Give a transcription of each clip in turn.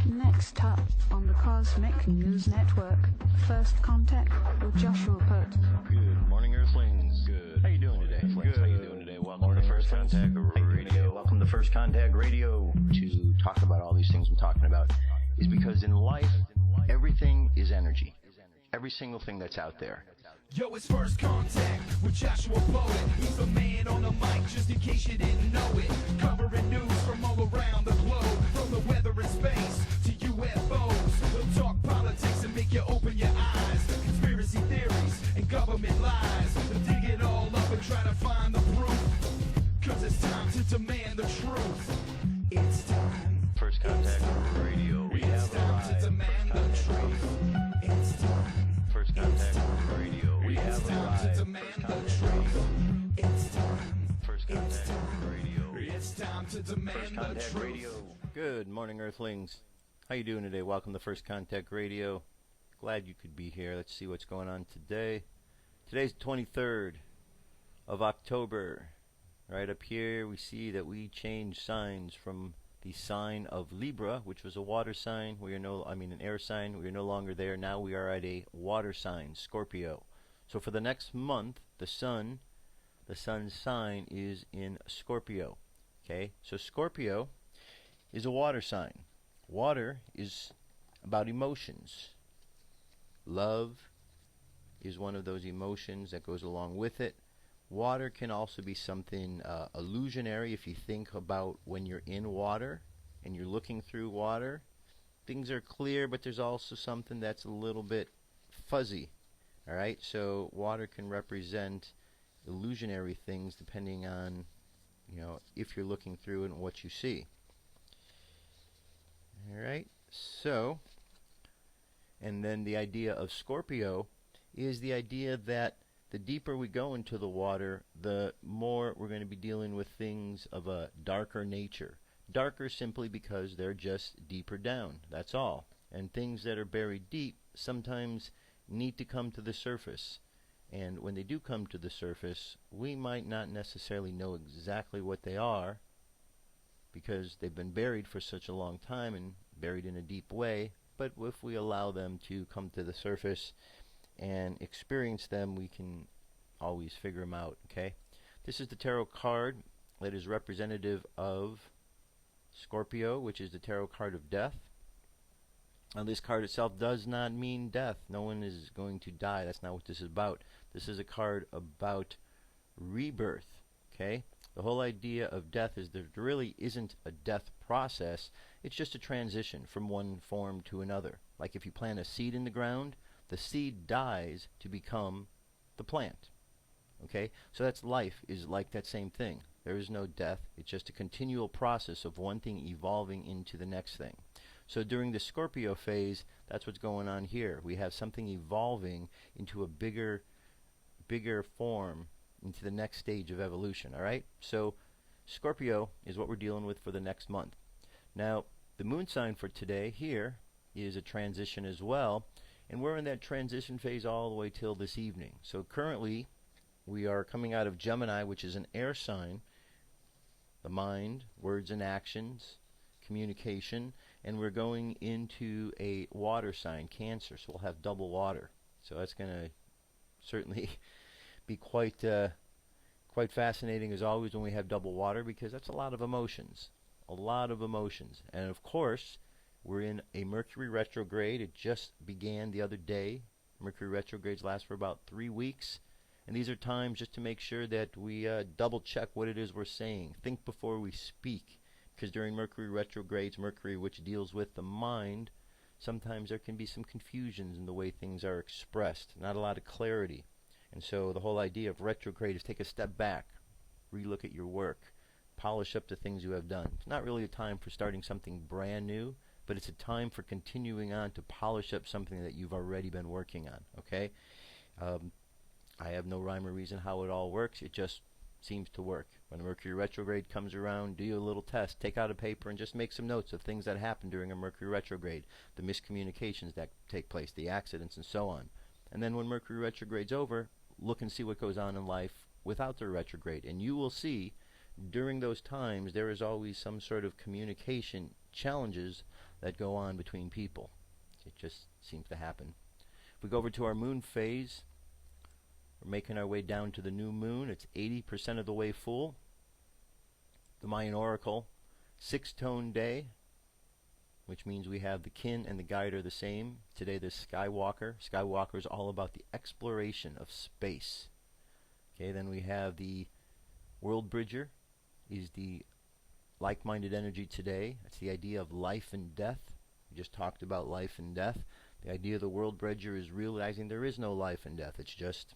Next up on the Cosmic News Network, First Contact with Joshua Pert. Good morning, Earthlings. Good. How you doing today? Good. How you doing today? Welcome to First Contact Radio. Welcome to First Contact Radio. To talk about all these things I'm talking about is because in life, everything is energy. Every single thing that's out there. Yo, it's First Contact with Joshua Poet. He's the man on the mic, just in case you didn't know it. Covering news from all around the globe, from the weather and space to UFOs. We'll talk politics and make you open your eyes. Conspiracy theories and government lies. We'll dig it all up and try to find the proof. Cause it's time to demand the truth. It's time. First Contact Radio. We It's have time arrived. to demand the truth. It's time. First Contact Radio. We It's have time arrived. to demand the truth. It's time. First Contact Radio. It's time to demand First the Contact truth. Radio. Good morning, Earthlings. How you doing today? Welcome to First Contact Radio. Glad you could be here. Let's see what's going on today. Today's the 23rd of October. Right up here, we see that we changed signs from the sign of Libra, which was a water sign. We are an air sign. We are no longer there. Now we are at a water sign, Scorpio. So for the next month, the sun's sign is in Scorpio. Okay, so Scorpio is a water sign. Water is about emotions. Love is one of those emotions that goes along with it. Water can also be something illusionary. If you think about when you're in water and you're looking through water, things are clear, but there's also something that's a little bit fuzzy. All right, so water can represent illusionary things depending on, if you're looking through it and what you see. All right, so, and then the idea of Scorpio is the idea that the deeper we go into the water, the more we're going to be dealing with things of a darker nature. Darker simply because they're just deeper down, that's all. And things that are buried deep sometimes need to come to the surface. And when they do come to the surface, we might not necessarily know exactly what they are because they've been buried for such a long time and buried in a deep way. But if we allow them to come to the surface and experience them, we can always figure them out. Okay, this is the tarot card that is representative of Scorpio, which is the tarot card of death. Now, this card itself does not mean death. No one is going to die. That's not what this is about. This is a card about rebirth. Okay, the whole idea of death is there really isn't a death process. It's just a transition from one form to another. Like if you plant a seed in the ground, the seed dies to become the plant. Okay, so that's life is like that same thing. There is no death. It's just a continual process of one thing evolving into the next thing. So during the Scorpio phase, that's what's going on here. We have something evolving into a bigger form, into the next stage of evolution. All right, so Scorpio is what we're dealing with for the next month. Now, the moon sign for today here is a transition as well. And we're in that transition phase all the way till this evening. So currently, we are coming out of Gemini, which is an air sign, the mind, words and actions, communication, and we're going into a water sign, Cancer. So we'll have double water. So that's going to certainly be quite fascinating as always when we have double water, because that's a lot of emotions, and of course, we're in a Mercury retrograde. It just began the other day. Mercury retrogrades last for about 3 weeks. And these are times just to make sure that we double check what it is we're saying. Think before we speak. Because during Mercury retrogrades, Mercury, which deals with the mind, sometimes there can be some confusions in the way things are expressed. Not a lot of clarity. And so the whole idea of retrograde is take a step back. Relook at your work. Polish up the things you have done. It's not really a time for starting something brand new, but it's a time for continuing on to polish up something that you've already been working on. Okay, I have no rhyme or reason how it all works. It just seems to work. When a Mercury retrograde comes around, do a little test. Take out a paper and just make some notes of things that happen during a Mercury retrograde, the miscommunications that take place, the accidents, and so on. And then when Mercury retrograde's over, look and see what goes on in life without the retrograde, and you will see during those times, there is always some sort of communication challenges that go on between people. It just seems to happen. If we go over to our moon phase, we're making our way down to the new moon. It's 80% of the way full. The Mayan Oracle, 6-tone day, which means we have the kin and the guide are the same. Today the Skywalker. Skywalker is all about the exploration of space. Okay, then we have the World Bridger, is the like-minded energy today. That's the idea of life and death. We just talked about life and death. The idea of the World Bridger is realizing there is no life and death. It's just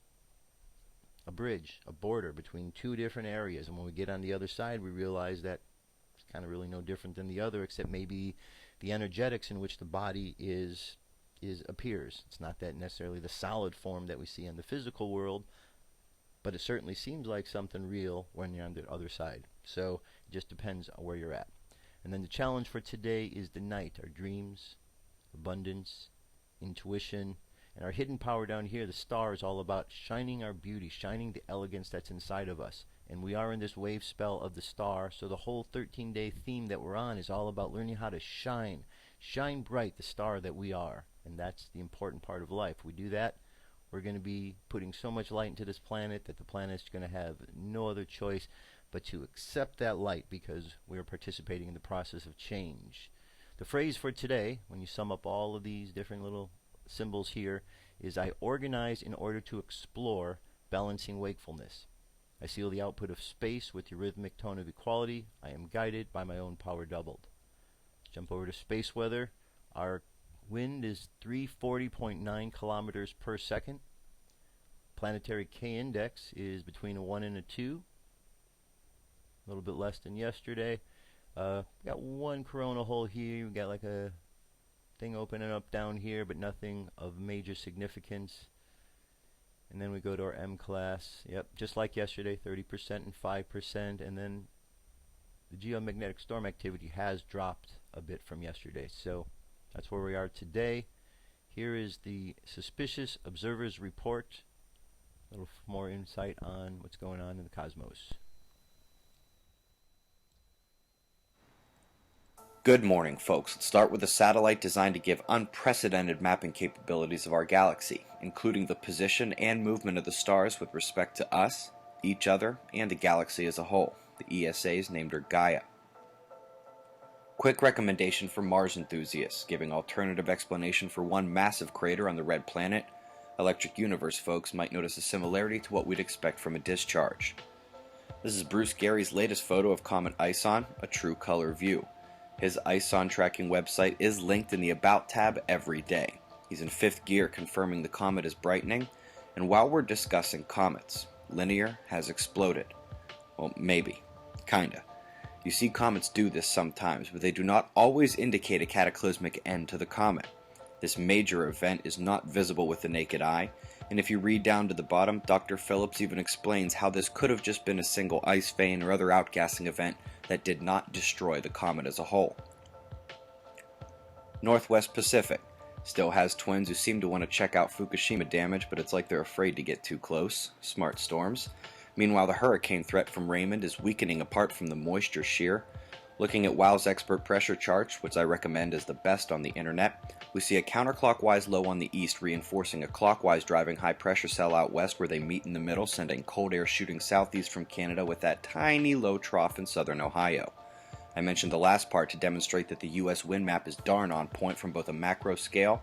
a bridge, a border between two different areas. And when we get on the other side, we realize that it's kind of really no different than the other, except maybe the energetics in which the body appears. It's not that necessarily the solid form that we see in the physical world, but it certainly seems like something real when you're on the other side. So it just depends on where you're at. And then the challenge for today is the night, our dreams, abundance, intuition, and our hidden power down here. The star is all about shining our beauty, shining the elegance that's inside of us. And we are in this wave spell of the star, so the whole 13-day theme that we're on is all about learning how to shine bright the star that we are. And that's the important part of life. If we do that, we're going to be putting so much light into this planet that the planet's going to have no other choice but to accept that light, because we're participating in the process of change. The phrase for today, when you sum up all of these different little symbols here, is I organize in order to explore, balancing wakefulness. I seal the output of space with the rhythmic tone of equality. I am guided by my own power doubled. Jump over to space weather. Our wind is 340.9 kilometers per second. Planetary K-index is between a 1 and a 2. A little bit less than yesterday. Got one coronal hole here. We got like a thing opening up down here, but nothing of major significance. And then we go to our M class. Yep, just like yesterday, 30% and 5%. And then the geomagnetic storm activity has dropped a bit from yesterday. So that's where we are today. Here is the Suspicious Observers Report. A little more insight on what's going on in the cosmos. Good morning, folks. Let's start with a satellite designed to give unprecedented mapping capabilities of our galaxy, including the position and movement of the stars with respect to us, each other, and the galaxy as a whole. The ESA's named her Gaia. Quick recommendation for Mars enthusiasts, giving alternative explanation for one massive crater on the red planet. Electric Universe folks might notice a similarity to what we'd expect from a discharge. This is Bruce Gary's latest photo of Comet ISON, a true color view. His ISON tracking website is linked in the About tab every day. He's in 5th gear confirming the comet is brightening, and while we're discussing comets, Linear has exploded. Well, maybe. Kinda. You see comets do this sometimes, but they do not always indicate a cataclysmic end to the comet. This major event is not visible with the naked eye, and if you read down to the bottom, Dr. Phillips even explains how this could have just been a single ice vein or other outgassing event that did not destroy the comet as a whole. Northwest Pacific still has twins who seem to want to check out Fukushima damage, but it's like they're afraid to get too close. Smart storms. Meanwhile, the hurricane threat from Raymond is weakening apart from the moisture shear. Looking at WOW's expert pressure charts, which I recommend as the best on the internet, we see a counterclockwise low on the east reinforcing a clockwise driving high pressure cell out west where they meet in the middle, sending cold air shooting southeast from Canada with that tiny low trough in southern Ohio. I mentioned the last part to demonstrate that the US wind map is darn on point from both a macro scale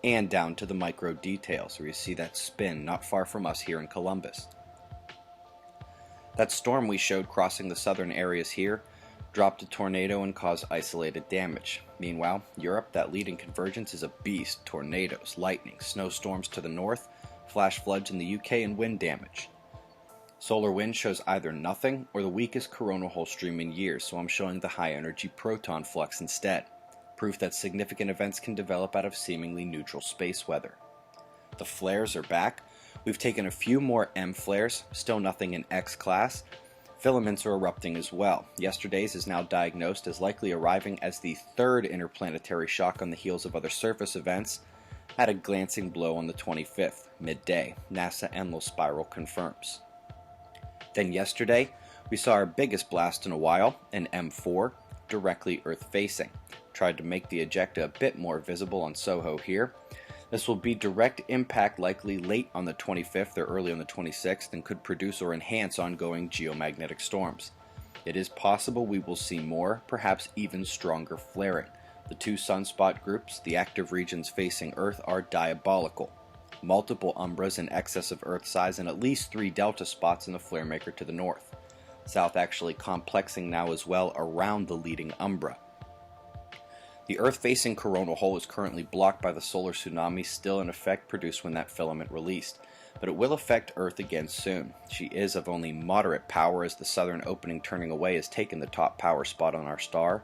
and down to the micro details, where you see that spin not far from us here in Columbus. That storm we showed crossing the southern areas here dropped a tornado and caused isolated damage. Meanwhile, Europe, that leading convergence, is a beast. Tornadoes, lightning, snowstorms to the north, flash floods in the UK, and wind damage. Solar wind shows either nothing or the weakest coronal hole stream in years, so I'm showing the high energy proton flux instead. Proof that significant events can develop out of seemingly neutral space weather. The flares are back. We've taken a few more M flares, still nothing in X class. Filaments are erupting as well. Yesterday's is now diagnosed as likely arriving as the third interplanetary shock on the heels of other surface events. Had a glancing blow on the 25th, midday. NASA Enlil spiral confirms. Then yesterday, We saw our biggest blast in a while, an M4, directly Earth-facing. Tried to make the ejecta a bit more visible on Soho here. This will be direct impact likely late on the 25th or early on the 26th and could produce or enhance ongoing geomagnetic storms. It is possible we will see more, perhaps even stronger flaring. The two sunspot groups, the active regions facing Earth, are diabolical. Multiple umbras in excess of Earth size and at least 3 delta spots in the flare maker to the north. South actually complexing now as well around the leading umbra. The Earth-facing coronal hole is currently blocked by the solar tsunami still in effect produced when that filament released, but it will affect Earth again soon. She is of only moderate power as the southern opening turning away has taken the top power spot on our star.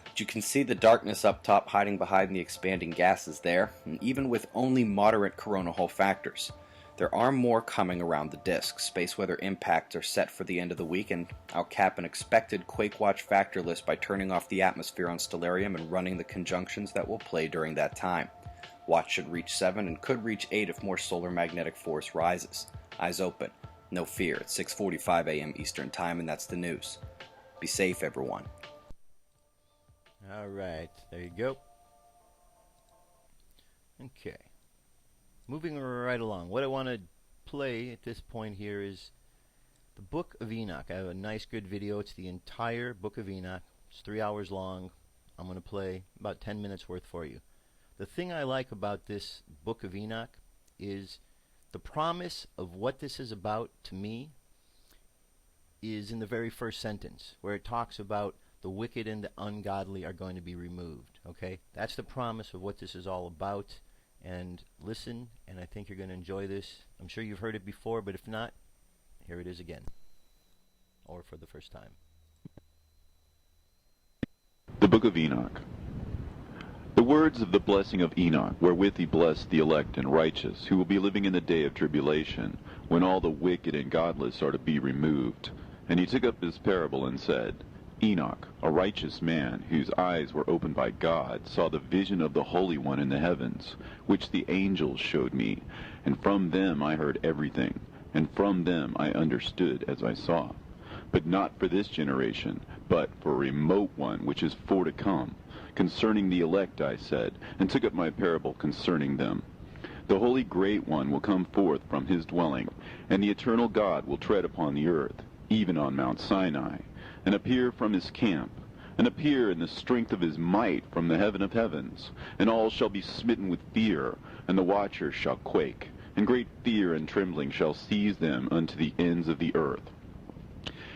But you can see the darkness up top hiding behind the expanding gases there, and even with only moderate coronal hole factors. There are more coming around the disk. Space weather impacts are set for the end of the week, and I'll cap an expected Quake Watch factor list by turning off the atmosphere on Stellarium and running the conjunctions that will play during that time. Watch should reach 7 and could reach 8 if more solar magnetic force rises. Eyes open. No fear. It's 6:45 a.m. Eastern Time, and that's the news. Be safe, everyone. All right, there you go. Okay. Moving right along, what I want to play at this point here is the Book of Enoch. I have a nice good video. It's the entire Book of Enoch. It's 3 hours long. I'm going to play about 10 minutes worth for you. The thing I like about this Book of Enoch is the promise of what this is about to me is in the very first sentence, where it talks about the wicked and the ungodly are going to be removed. Okay? That's the promise of what this is all about. And listen, and I think you're going to enjoy this. I'm sure you've heard it before, but if not, here it is again. Or for the first time. The Book of Enoch. The words of the blessing of Enoch, wherewith he blessed the elect and righteous, who will be living in the day of tribulation, when all the wicked and godless are to be removed. And he took up his parable and said, Enoch, a righteous man, whose eyes were opened by God, saw the vision of the Holy One in the heavens, which the angels showed me, and from them I heard everything, and from them I understood as I saw. But not for this generation, but for a remote one which is for to come. Concerning the elect I said, and took up my parable concerning them. The Holy Great One will come forth from his dwelling, and the eternal God will tread upon the earth, even on Mount Sinai, and appear from his camp, and appear in the strength of his might from the heaven of heavens, and all shall be smitten with fear, and the watchers shall quake, and great fear and trembling shall seize them unto the ends of the earth.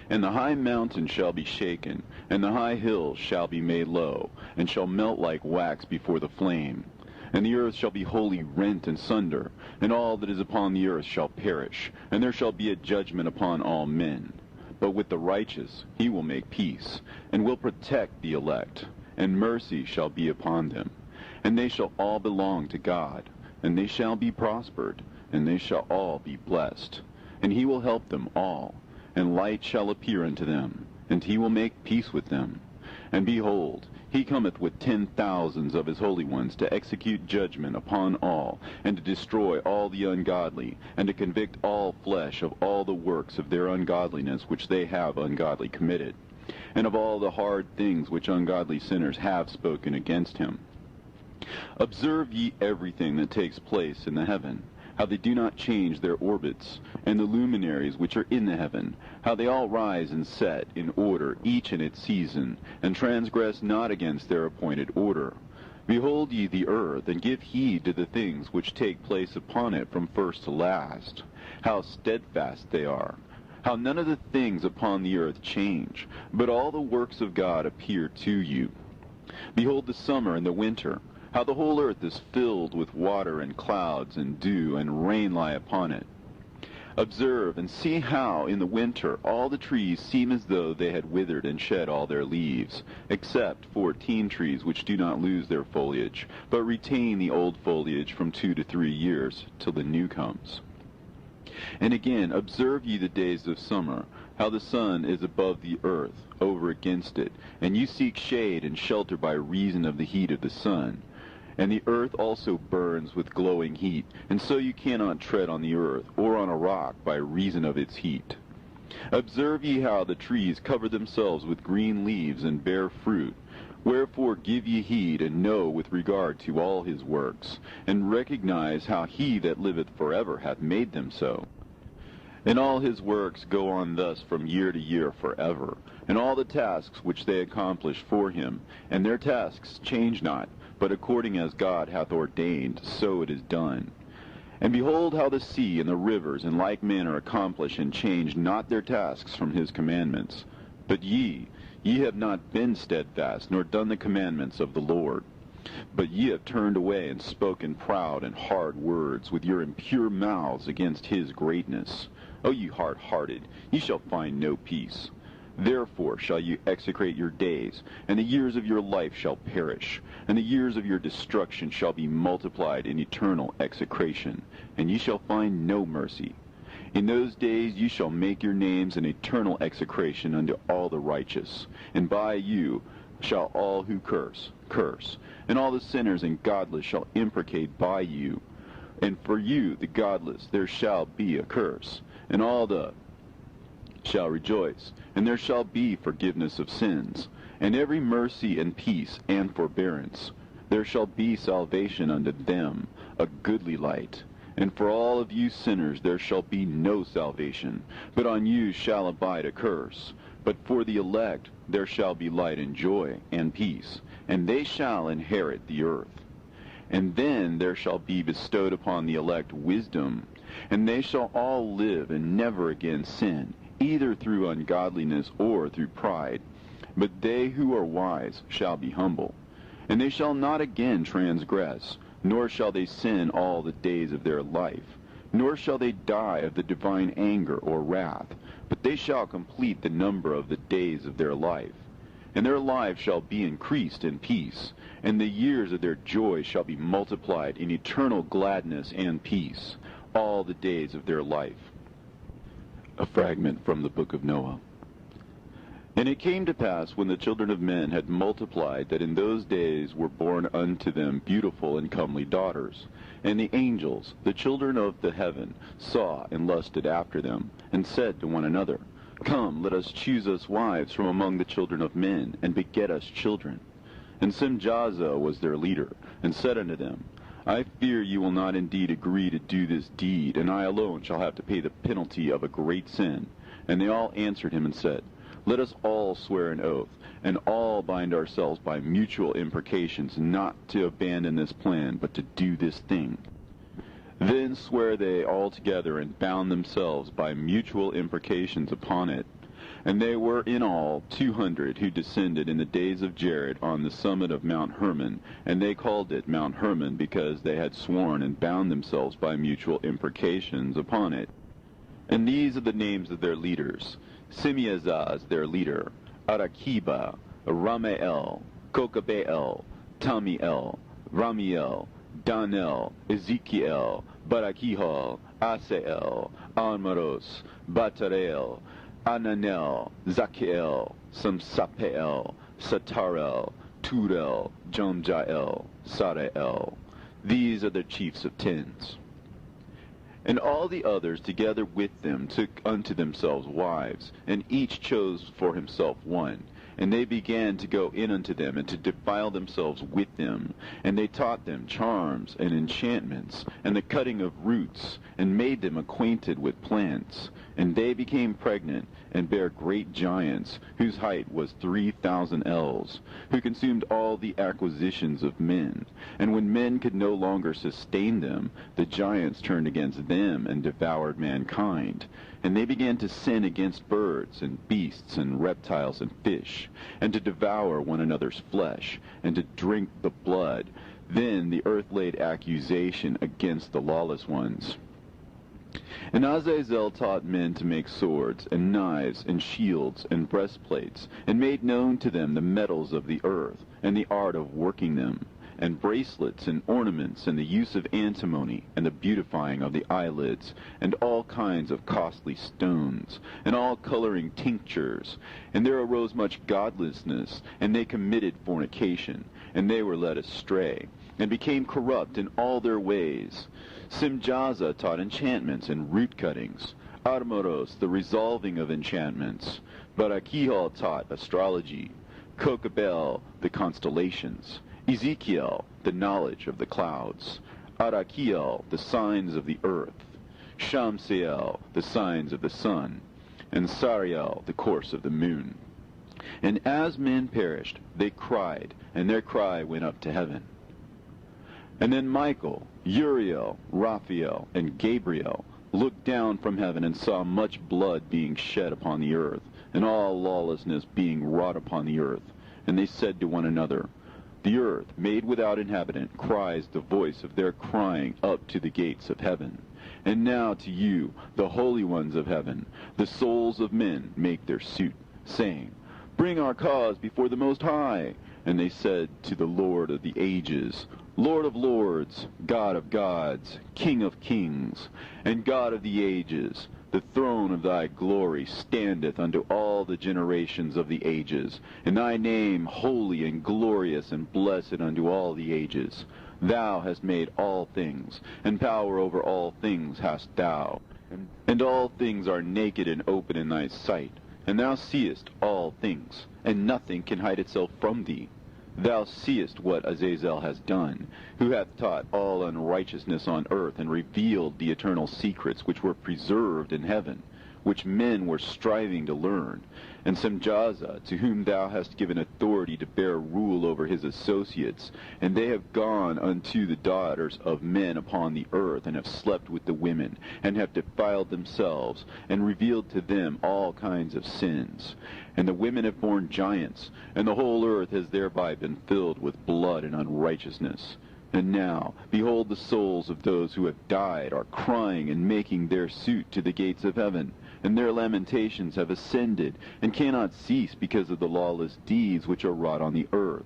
And the high mountain shall be shaken, and the high hills shall be made low, and shall melt like wax before the flame. And the earth shall be wholly rent and sunder, and all that is upon the earth shall perish, and there shall be a judgment upon all men. But with the righteous he will make peace, and will protect the elect, and mercy shall be upon them. And they shall all belong to God, and they shall be prospered, and they shall all be blessed. And he will help them all, and light shall appear unto them, and he will make peace with them. And behold, he cometh with 10,000s of his holy ones to execute judgment upon all, and to destroy all the ungodly, and to convict all flesh of all the works of their ungodliness which they have ungodly committed, and of all the hard things which ungodly sinners have spoken against him. Observe ye everything that takes place in the heaven, how they do not change their orbits, and the luminaries which are in the heaven, how they all rise and set in order, each in its season, and transgress not against their appointed order. Behold ye the earth, and give heed to the things which take place upon it from first to last, how steadfast they are, how none of the things upon the earth change, but all the works of God appear to you. Behold the summer and the winter, how the whole earth is filled with water and clouds and dew, and rain lie upon it. Observe and see how in the winter all the trees seem as though they had withered and shed all their leaves, except 14 trees which do not lose their foliage, but retain the old foliage from 2 to 3 years, till the new comes. And again, observe ye the days of summer, how the sun is above the earth, over against it, and you seek shade and shelter by reason of the heat of the sun. And the earth also burns with glowing heat, and so you cannot tread on the earth, or on a rock, by reason of its heat. Observe ye how the trees cover themselves with green leaves and bear fruit. Wherefore give ye heed, and know with regard to all his works, and recognize how he that liveth forever hath made them so. And all his works go on thus from year to year forever, and all the tasks which they accomplish for him, and their tasks change not, but according as God hath ordained, so it is done. And behold how the sea and the rivers in like manner accomplish and change not their tasks from his commandments. But ye have not been steadfast, nor done the commandments of the Lord. But ye have turned away and spoken proud and hard words with your impure mouths against his greatness. O ye hard-hearted, ye shall find no peace. Therefore shall you execrate your days, and the years of your life shall perish, and the years of your destruction shall be multiplied in eternal execration, and ye shall find no mercy. In those days ye shall make your names an eternal execration unto all the righteous, and by you shall all who curse, and all the sinners and godless shall imprecate by you. And for you, the godless, there shall be a curse, and all the shall rejoice, and there shall be forgiveness of sins, and every mercy and peace and forbearance. There shall be salvation unto them, a goodly light. And for all of you sinners there shall be no salvation, but on you shall abide a curse. But for the elect there shall be light and joy and peace, and they shall inherit the earth. And then there shall be bestowed upon the elect wisdom, and they shall all live and never again sin, either through ungodliness or through pride. But they who are wise shall be humble, and they shall not again transgress, nor shall they sin all the days of their life, nor shall they die of the divine anger or wrath, but they shall complete the number of the days of their life. And their lives shall be increased in peace, and the years of their joy shall be multiplied in eternal gladness and peace, all the days of their life. A fragment from the book of Noah. And it came to pass, when the children of men had multiplied, that in those days were born unto them beautiful and comely daughters. And the angels, the children of the heaven, saw and lusted after them, and said to one another, Come, let us choose us wives from among the children of men, and beget us children. And Simjaza was their leader, and said unto them, I fear you will not indeed agree to do this deed, and I alone shall have to pay the penalty of a great sin. And they all answered him and said, Let us all swear an oath, and all bind ourselves by mutual imprecations, not to abandon this plan, but to do this thing. Then sware they all together, and bound themselves by mutual imprecations upon it. And they were in all 200 who descended in the days of Jared on the summit of Mount Hermon, and they called it Mount Hermon because they had sworn and bound themselves by mutual imprecations upon it. And these are the names of their leaders: Simeazaz their leader, Arakiba, Ramael, Kokabeel, Tamiel, Ramiel, Danel, Ezekiel, Barakihal, Asael, Almaros, Batarel, Ananel, Zakiel, Samsapeel, Satarel, Turel, Jomjael, Sarael. These are the chiefs of tens. And all the others together with them took unto themselves wives, and each chose for himself one. And they began to go in unto them, and to defile themselves with them. And they taught them charms and enchantments, and the cutting of roots, and made them acquainted with plants. And they became pregnant, and bare great giants, whose height was 3,000 ells, who consumed all the acquisitions of men. And when men could no longer sustain them, the giants turned against them, and devoured mankind. And they began to sin against birds, and beasts, and reptiles, and fish, and to devour one another's flesh, and to drink the blood. Then the earth laid accusation against the lawless ones. And Azazel taught men to make swords, and knives, and shields, and breastplates, and made known to them the metals of the earth, and the art of working them, and bracelets, and ornaments, and the use of antimony, and the beautifying of the eyelids, and all kinds of costly stones, and all coloring tinctures. And there arose much godlessness, and they committed fornication, and they were led astray, and became corrupt in all their ways. Simjaza taught enchantments and root cuttings. Armoros, the resolving of enchantments. Barakihal taught astrology. Kokabel, the constellations. Ezekiel, the knowledge of the clouds. Arakiel, the signs of the earth. Shamseel, the signs of the sun. And Sariel, the course of the moon. And as men perished, they cried, and their cry went up to heaven. And then Michael, Uriel, Raphael, and Gabriel looked down from heaven and saw much blood being shed upon the earth, and all lawlessness being wrought upon the earth. And they said to one another, The earth, made without inhabitant, cries the voice of their crying up to the gates of heaven. And now to you, the holy ones of heaven, the souls of men make their suit, saying, Bring our cause before the Most High. And they said to the Lord of the ages, Lord of lords, God of gods, King of kings, and God of the ages, the throne of thy glory standeth unto all the generations of the ages, and thy name holy and glorious and blessed unto all the ages. Thou hast made all things, and power over all things hast thou. And all things are naked and open in thy sight, and thou seest all things, and nothing can hide itself from thee. Thou seest what Azazel has done, who hath taught all unrighteousness on earth, and revealed the eternal secrets which were preserved in heaven, which men were striving to learn. And Semjaza, to whom thou hast given authority to bear rule over his associates, and they have gone unto the daughters of men upon the earth, and have slept with the women, and have defiled themselves, and revealed to them all kinds of sins. And the women have borne giants, and the whole earth has thereby been filled with blood and unrighteousness. And now, behold, the souls of those who have died are crying and making their suit to the gates of heaven, and their lamentations have ascended, and cannot cease because of the lawless deeds which are wrought on the earth.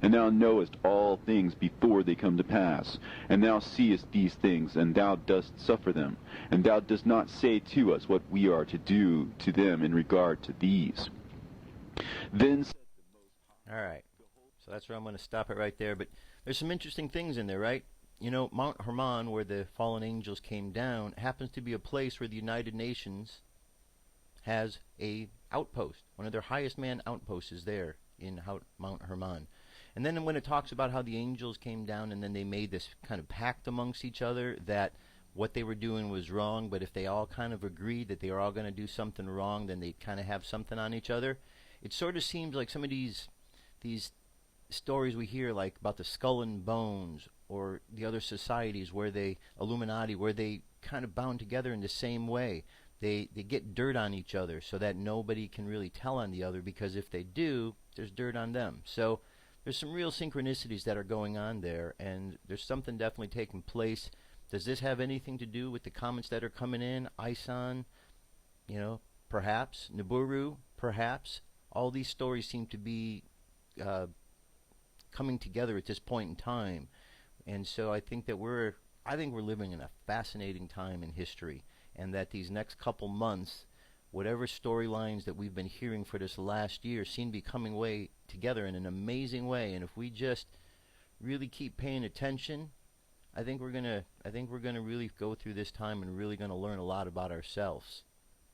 And thou knowest all things before they come to pass, and thou seest these things, and thou dost suffer them, and thou dost not say to us what we are to do to them in regard to these. Then said the Most High. All right. So that's where I'm going to stop it right there. But there's some interesting things in there, right? You know, Mount Hermon, where the fallen angels came down, happens to be a place where the United Nations has a outpost. One of their highest man outposts is there in Mount Hermon. And then when it talks about how the angels came down and then they made this kind of pact amongst each other that what they were doing was wrong, but if they all kind of agreed that they were all going to do something wrong, then they'd kind of have something on each other. It sort of seems like some of these stories we hear, like about the Skull and Bones or the other societies where they, Illuminati, where they kind of bound together in the same way. They get dirt on each other so that nobody can really tell on the other, because if they do, there's dirt on them. So there's some real synchronicities that are going on there, and there's something definitely taking place. Does this have anything to do with the comets that are coming in? ISON, you know, perhaps. Nibiru, perhaps. All these stories seem to be coming together at this point in time. And so I think we're living in a fascinating time in history, and that these next couple months, whatever storylines that we've been hearing for this last year seem to be coming way together in an amazing way. And if we just really keep paying attention, I think we're gonna really go through this time and really gonna learn a lot about ourselves,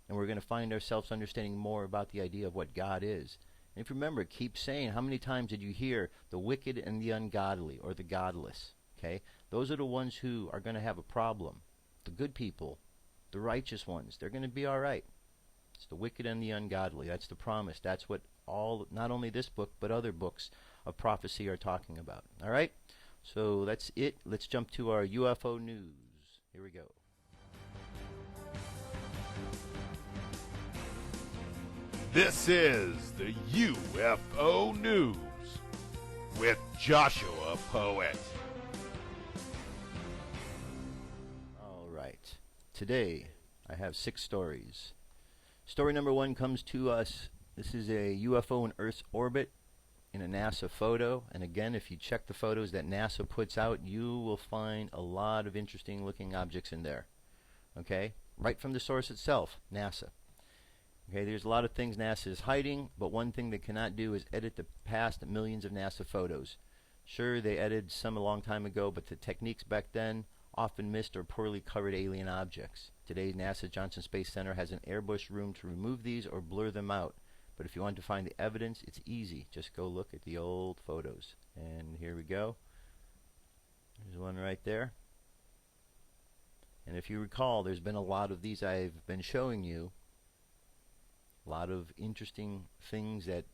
and we're gonna find ourselves understanding more about the idea of what God is. And if you remember, keep saying, how many times did you hear the wicked and the ungodly, or the godless? Okay, those are the ones who are going to have a problem. The good people, the righteous ones, they're going to be all right. It's the wicked and the ungodly. That's the promise. That's what not only this book, but other books of prophecy are talking about. All right? So that's it. Let's jump to our UFO news. Here we go. This is the UFO News with Joshua Poet. All right. Today, I have 6 stories. Story number 1 comes to us. This is a UFO in Earth's orbit in a NASA photo. And again, if you check the photos that NASA puts out, you will find a lot of interesting looking objects in there. Okay? Right from the source itself, NASA. Okay, there's a lot of things NASA is hiding, but one thing they cannot do is edit the past millions of NASA photos. Sure, they edited some a long time ago, but the techniques back then often missed or poorly covered alien objects. Today, NASA's Johnson Space Center has an airbush room to remove these or blur them out. But if you want to find the evidence, it's easy. Just go look at the old photos. And here we go. There's one right there. And if you recall, there's been a lot of these I've been showing you. A lot of interesting things that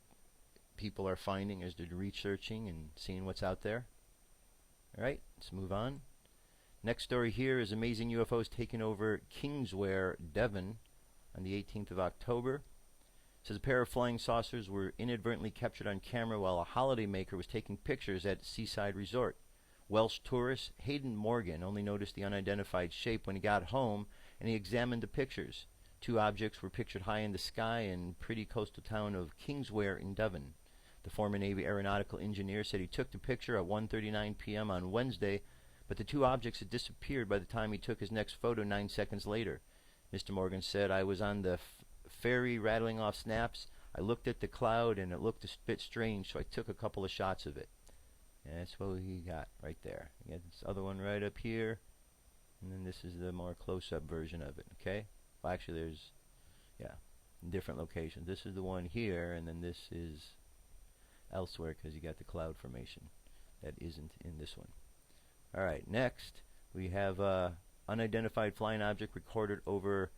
people are finding as they're researching and seeing what's out there. Alright, let's move on. Next story here is amazing UFOs taking over Kingswear, Devon on the 18th of October. It says a pair of flying saucers were inadvertently captured on camera while a holidaymaker was taking pictures at Seaside Resort. Welsh tourist Hayden Morgan only noticed the unidentified shape when he got home, and he examined the pictures. Two objects were pictured high in the sky in pretty coastal town of Kingswear in Devon. The former Navy aeronautical engineer said he took the picture at 1:39 p.m. on Wednesday, but the two objects had disappeared by the time he took his next photo 9 seconds later. Mr. Morgan said, "I was on the ferry rattling off snaps. I looked at the cloud and it looked a bit strange, so I took a couple of shots of it." And that's what he got right there. You got this other one right up here, and then this is the more close-up version of it, okay? Well, actually, there's, different locations. This is the one here, and then this is elsewhere because you got the cloud formation that isn't in this one. All right, next we have unidentified flying object recorded over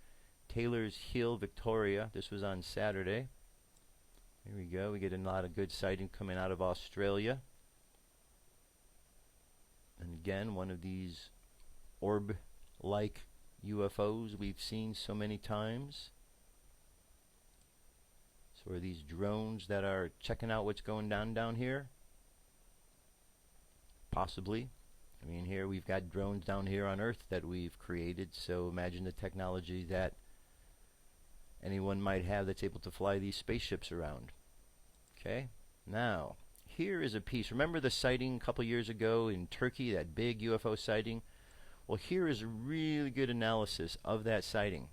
Taylor's Hill, Victoria. This was on Saturday. Here we go. We get a lot of good sighting coming out of Australia. And again, one of these orb-like UFOs we've seen so many times. So are these drones that are checking out what's going down here? Possibly. I mean, here we've got drones down here on Earth that we've created, so imagine the technology that anyone might have that's able to fly these spaceships around. Okay, now here is a piece. Remember the sighting a couple years ago in Turkey, that big UFO sighting? Well, here is a really good analysis of that sighting.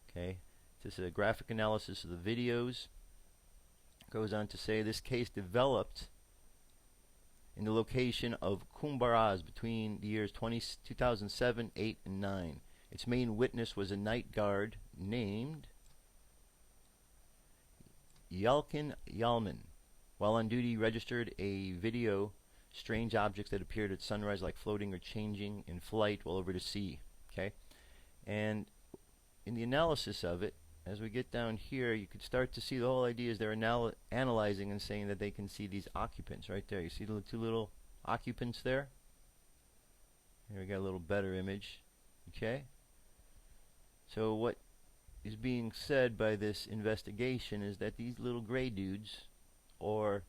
Okay, this is a graphic analysis of the videos. It goes on to say this case developed in the location of Kumburgaz between the years 2007, 8, and 9. Its main witness was a night guard named Yalkin Yalman. While on duty, registered a video strange objects that appeared at sunrise like floating or changing in flight while over the sea. Okay, and in the analysis of it, as we get down here, you could start to see the whole idea is they're analyzing and saying that they can see these occupants right there. You see the two little occupants there? Here we got a little better image. Okay, so what is being said by this investigation is that these little gray dudes, or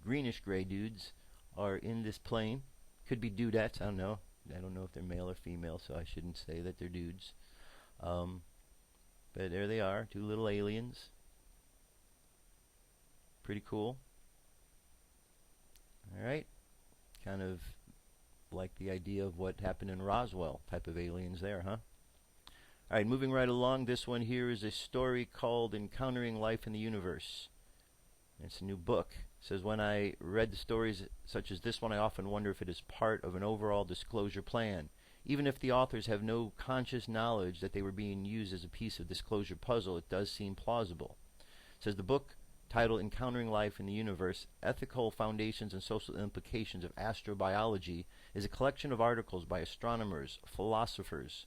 greenish gray dudes, are in this plane. Could be dudettes, I don't know. I don't know if they're male or female, so I shouldn't say that they're dudes. But there they are, two little aliens. Pretty cool. Alright, kind of like the idea of what happened in Roswell type of aliens there, huh? Alright, moving right along, this one here is a story called Encountering Life in the Universe. It's a new book. It says, when I read the stories such as this one, I often wonder if it is part of an overall disclosure plan. Even if the authors have no conscious knowledge that they were being used as a piece of disclosure puzzle, it does seem plausible. It says the book, titled Encountering Life in the Universe, Ethical Foundations and Social Implications of Astrobiology, is a collection of articles by astronomers, philosophers,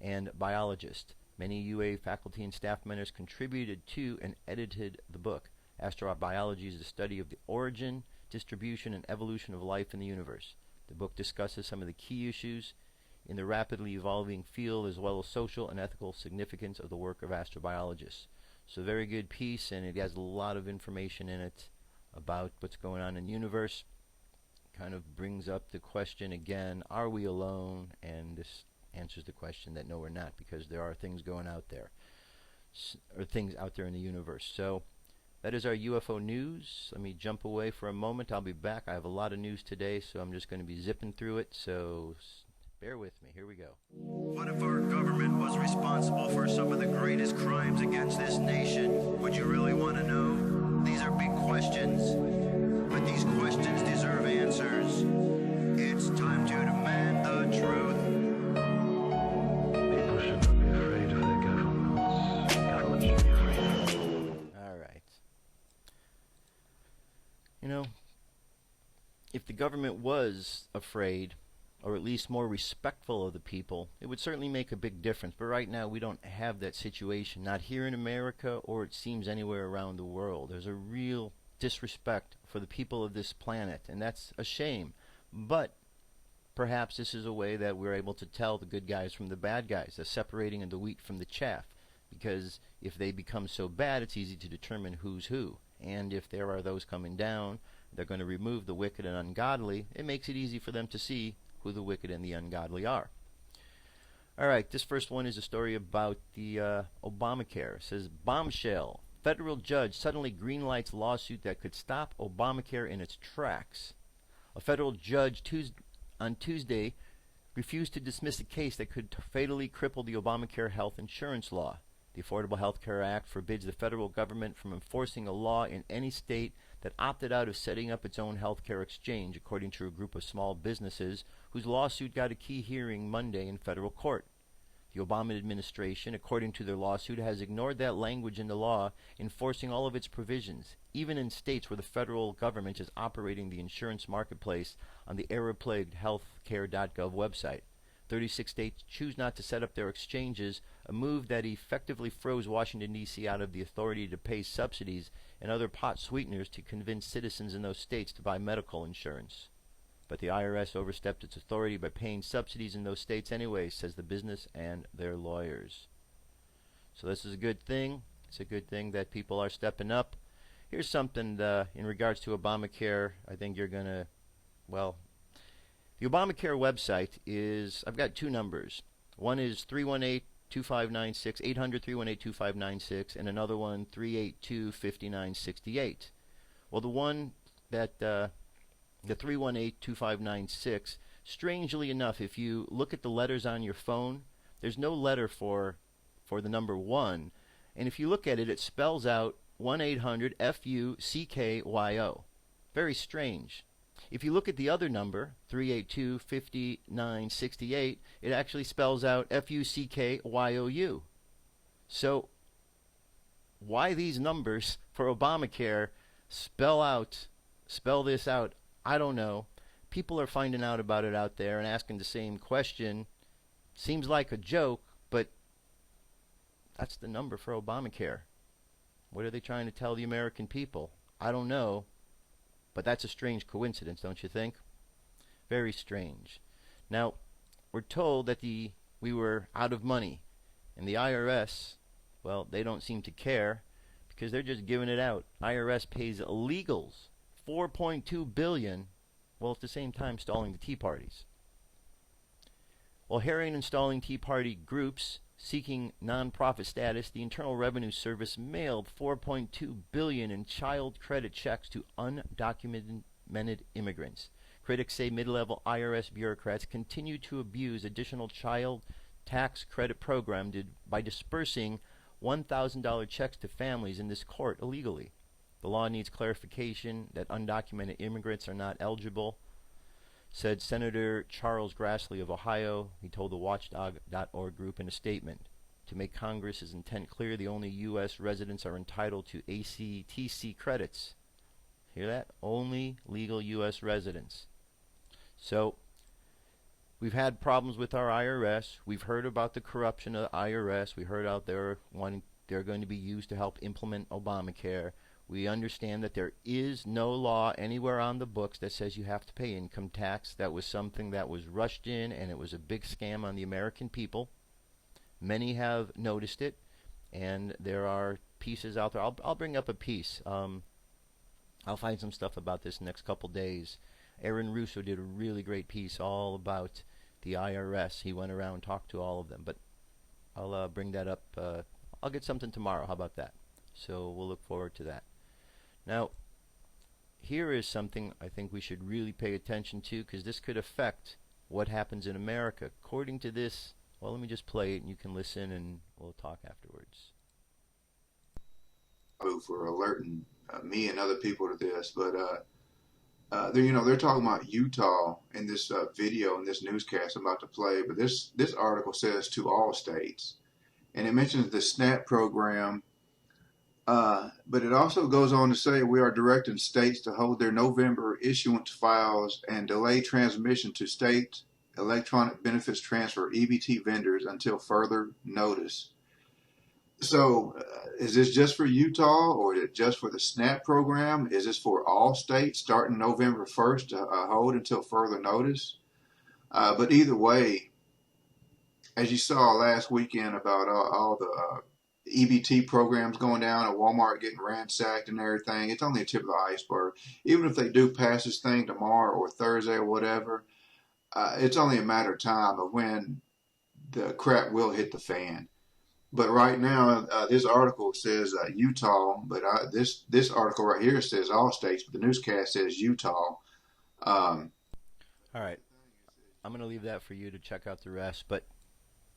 and biologists. Many UA faculty and staff members contributed to and edited the book. Astrobiology is the study of the origin, distribution, and evolution of life in the universe. The book discusses some of the key issues in the rapidly evolving field, as well as social and ethical significance of the work of astrobiologists. So very good piece, and it has a lot of information in it about what's going on in the universe. Kind of brings up the question again, are we alone? And this answers the question that no, we're not, because there are things going out there, or things out there in the universe. So that is our UFO news. Let me jump away for a moment. I'll be back. I have a lot of news today, so I'm just going to be zipping through it. So bear with me. Here we go. What if our government was responsible for some of the greatest crimes against this nation? Would you really want to know? These are big questions, but these questions deserve answers. It's time to if the government was afraid, or at least more respectful of the people, it would certainly make a big difference. But right now, we don't have that situation, not here in America, or it seems anywhere around the world. There's a real disrespect for the people of this planet, and that's a shame. But perhaps this is a way that we're able to tell the good guys from the bad guys, the separating of the wheat from the chaff. Because if they become so bad, it's easy to determine who's who. And if there are those coming down, they're going to remove the wicked and ungodly. It makes it easy for them to see who the wicked and the ungodly are. All right, this first one is a story about the Obamacare. It says, Bombshell. Federal judge suddenly greenlights lawsuit that could stop Obamacare in its tracks. A federal judge on Tuesday refused to dismiss a case that could fatally cripple the Obamacare health insurance law. The Affordable Health Care Act forbids the federal government from enforcing a law in any state that opted out of setting up its own health care exchange, according to a group of small businesses whose lawsuit got a key hearing Monday in federal court. The Obama administration, according to their lawsuit, has ignored that language in the law, enforcing all of its provisions, even in states where the federal government is operating the insurance marketplace on the error-plagued healthcare.gov website. 36 states choose not to set up their exchanges, a move that effectively froze Washington, D.C. out of the authority to pay subsidies and other pot sweeteners to convince citizens in those states to buy medical insurance. But the IRS overstepped its authority by paying subsidies in those states anyway, says the business and their lawyers. So this is a good thing. It's a good thing that people are stepping up. Here's something in regards to Obamacare. I think you're going to, well, the Obamacare website is, I've got two numbers. One is 318-2596, 800-318-2596, and another one, 382-5968. Well, the one that, the 318-2596, strangely enough, if you look at the letters on your phone, there's no letter for the number 1. And if you look at it, it spells out 1-800-FUCKYO. Very strange. If you look at the other number, 382-5968, it actually spells out FUCKYOU. So why these numbers for Obamacare spell this out, I don't know. People are finding out about it out there and asking the same question. Seems like a joke, but that's the number for Obamacare. What are they trying to tell the American people? I don't know. But that's a strange coincidence, don't you think? Very strange. Now, we're told that we were out of money. And the IRS, well, they don't seem to care because they're just giving it out. IRS pays illegals $4.2 billion, while at the same time stalling the Tea Parties. While harrying and stalling Tea Party groups seeking nonprofit status, the Internal Revenue Service mailed $4.2 billion in child credit checks to undocumented immigrants. Critics say mid-level IRS bureaucrats continue to abuse additional child tax credit program by dispersing $1,000 checks to families in this court illegally. The law needs clarification that undocumented immigrants are not eligible, said Senator Charles Grassley of Ohio. He told the Watchdog.org group in a statement. To make Congress's intent clear, the only U.S. residents are entitled to ACTC credits. Hear that? Only legal U.S. residents. So, we've had problems with our IRS. We've heard about the corruption of the IRS. We heard out there they're going to be used to help implement Obamacare. We understand that there is no law anywhere on the books that says you have to pay income tax. That was something that was rushed in, and it was a big scam on the American people. Many have noticed it, and there are pieces out there. I'll bring up a piece. I'll find some stuff about this next couple days. Aaron Russo did a really great piece all about the IRS. He went around and talked to all of them, but I'll bring that up. I'll get something tomorrow. How about that? So we'll look forward to that. Now, here is something I think we should really pay attention to, because this could affect what happens in America. According to this, well, let me just play it and you can listen and we'll talk afterwards. For alerting me and other people to this, but they're talking about Utah in this video in this newscast I'm about to play. But this article says to all states, and it mentions the SNAP program But it also goes on to say we are directing states to hold their November issuance files and delay transmission to state electronic benefits transfer EBT vendors until further notice. So, is this just for Utah, or is it just for the SNAP program? Is this for all states starting November 1st to hold until further notice? But either way, as you saw last weekend about all the EBT programs going down at Walmart getting ransacked and everything, it's only a tip of the iceberg. Even if they do pass this thing tomorrow or Thursday or whatever, it's only a matter of time of when the crap will hit the fan. But right now, this article says Utah, but this article right here says all states, but the newscast says Utah. All right. I'm going to leave that for you to check out the rest, but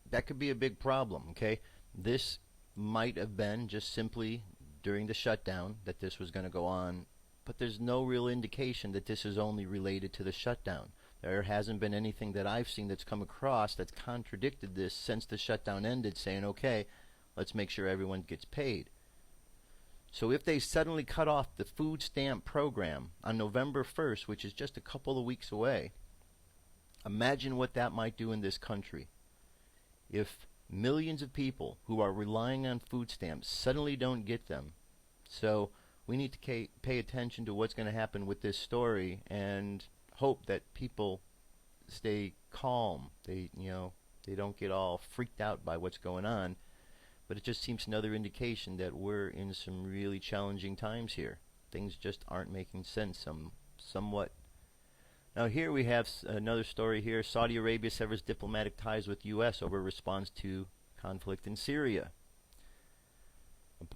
that could be a big problem, okay? This might have been just simply during the shutdown that this was going to go on, but there's no real indication that this is only related to the shutdown. There hasn't been anything that I've seen that's come across that's contradicted this since the shutdown ended, saying, okay, let's make sure everyone gets paid. So if they suddenly cut off the food stamp program on November 1st, which is just a couple of weeks away, imagine what that might do in this country. If millions of people who are relying on food stamps suddenly don't get them. So we need to pay attention to what's going to happen with this story and hope that people stay calm. They don't get all freaked out by what's going on. But it just seems another indication that we're in some really challenging times here. Things just aren't making sense somewhat. Now here we have another story here. Saudi Arabia severs diplomatic ties with U.S. over response to conflict in Syria.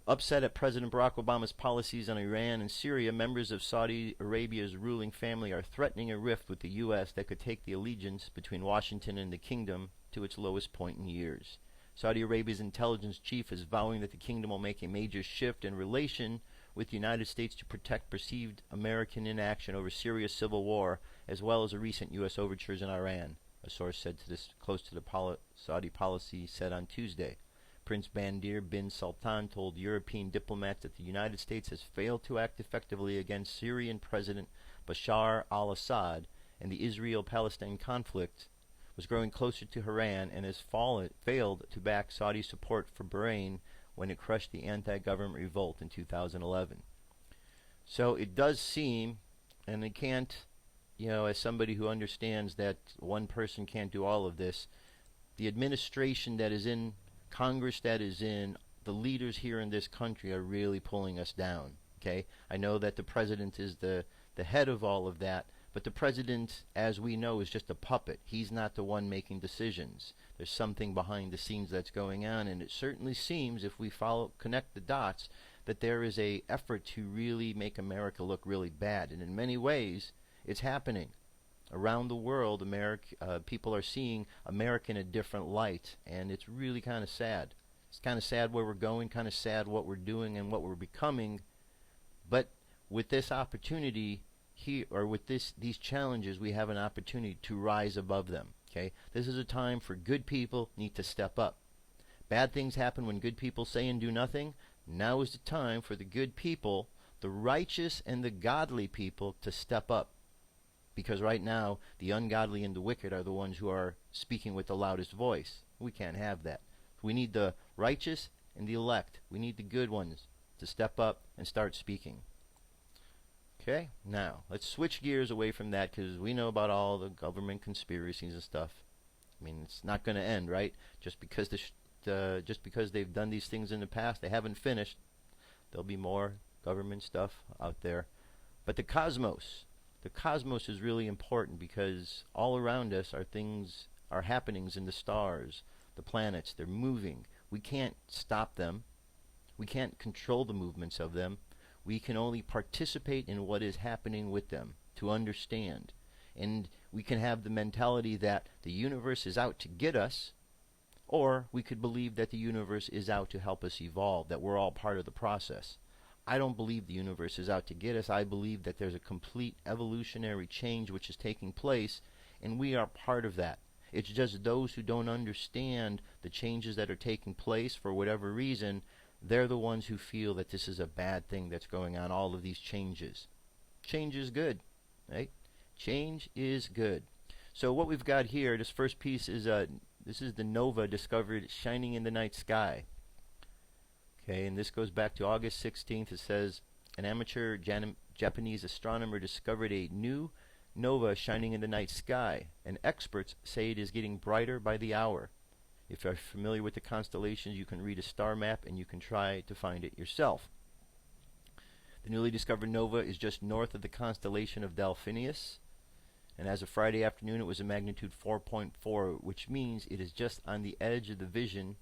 Upset at President Barack Obama's policies on Iran and Syria, members of Saudi Arabia's ruling family are threatening a rift with the U.S. that could take the allegiance between Washington and the kingdom to its lowest point in years. Saudi Arabia's intelligence chief is vowing that the kingdom will make a major shift in relation with the United States to protect perceived American inaction over Syria's civil war, as well as the recent U.S. overtures in Iran, a source said to this close to the Saudi policy said on Tuesday. Prince Bandir bin Sultan told European diplomats that the United States has failed to act effectively against Syrian President Bashar al-Assad, and the Israel-Palestine conflict was growing closer to Iran and has failed to back Saudi support for Bahrain when it crushed the anti-government revolt in 2011. So it does seem, and it can't, as somebody who understands that one person can't do all of this, the administration that is in Congress that is in, the leaders here in this country are really pulling us down, okay? I know that the president is the head of all of that, but the president, as we know, is just a puppet. He's not the one making decisions. There's something behind the scenes that's going on, and it certainly seems, if we connect the dots, that there is a effort to really make America look really bad, and in many ways, it's happening. Around the world, people are seeing America in a different light, and it's really kind of sad. It's kind of sad where we're going, kind of sad what we're doing and what we're becoming. But with this opportunity here, or with these challenges, we have an opportunity to rise above them. Okay, this is a time for good people need to step up. Bad things happen when good people say and do nothing. Now is the time for the good people, the righteous and the godly people, to step up. Because right now, the ungodly and the wicked are the ones who are speaking with the loudest voice. We can't have that. We need the righteous and the elect. We need the good ones to step up and start speaking. Okay, now, let's switch gears away from that, because we know about all the government conspiracies and stuff. I mean, it's not going to end, right? Just because they've done these things in the past, they haven't finished. There'll be more government stuff out there. But the cosmos is really important, because all around us are happenings in the stars, the planets. They're moving. We can't stop them. We can't control the movements of them. We can only participate in what is happening with them to understand. And we can have the mentality that the universe is out to get us, or we could believe that the universe is out to help us evolve, that we're all part of the process. I don't believe the universe is out to get us. I believe that there's a complete evolutionary change which is taking place, and we are part of that. It's just those who don't understand the changes that are taking place for whatever reason, they're the ones who feel that this is a bad thing that's going on, all of these changes. Change is good, right? Change is good. So what we've got here, this first piece is this is the nova discovered shining in the night sky. Okay, and this goes back to August 16th. It says an amateur Japanese astronomer discovered a new nova shining in the night sky, and experts say it is getting brighter by the hour. If you're familiar with the constellations, you can read a star map and you can try to find it yourself. The newly discovered nova is just north of the constellation of Delphinius, and as of Friday afternoon it was a magnitude 4.4, which means it is just on the edge of the vision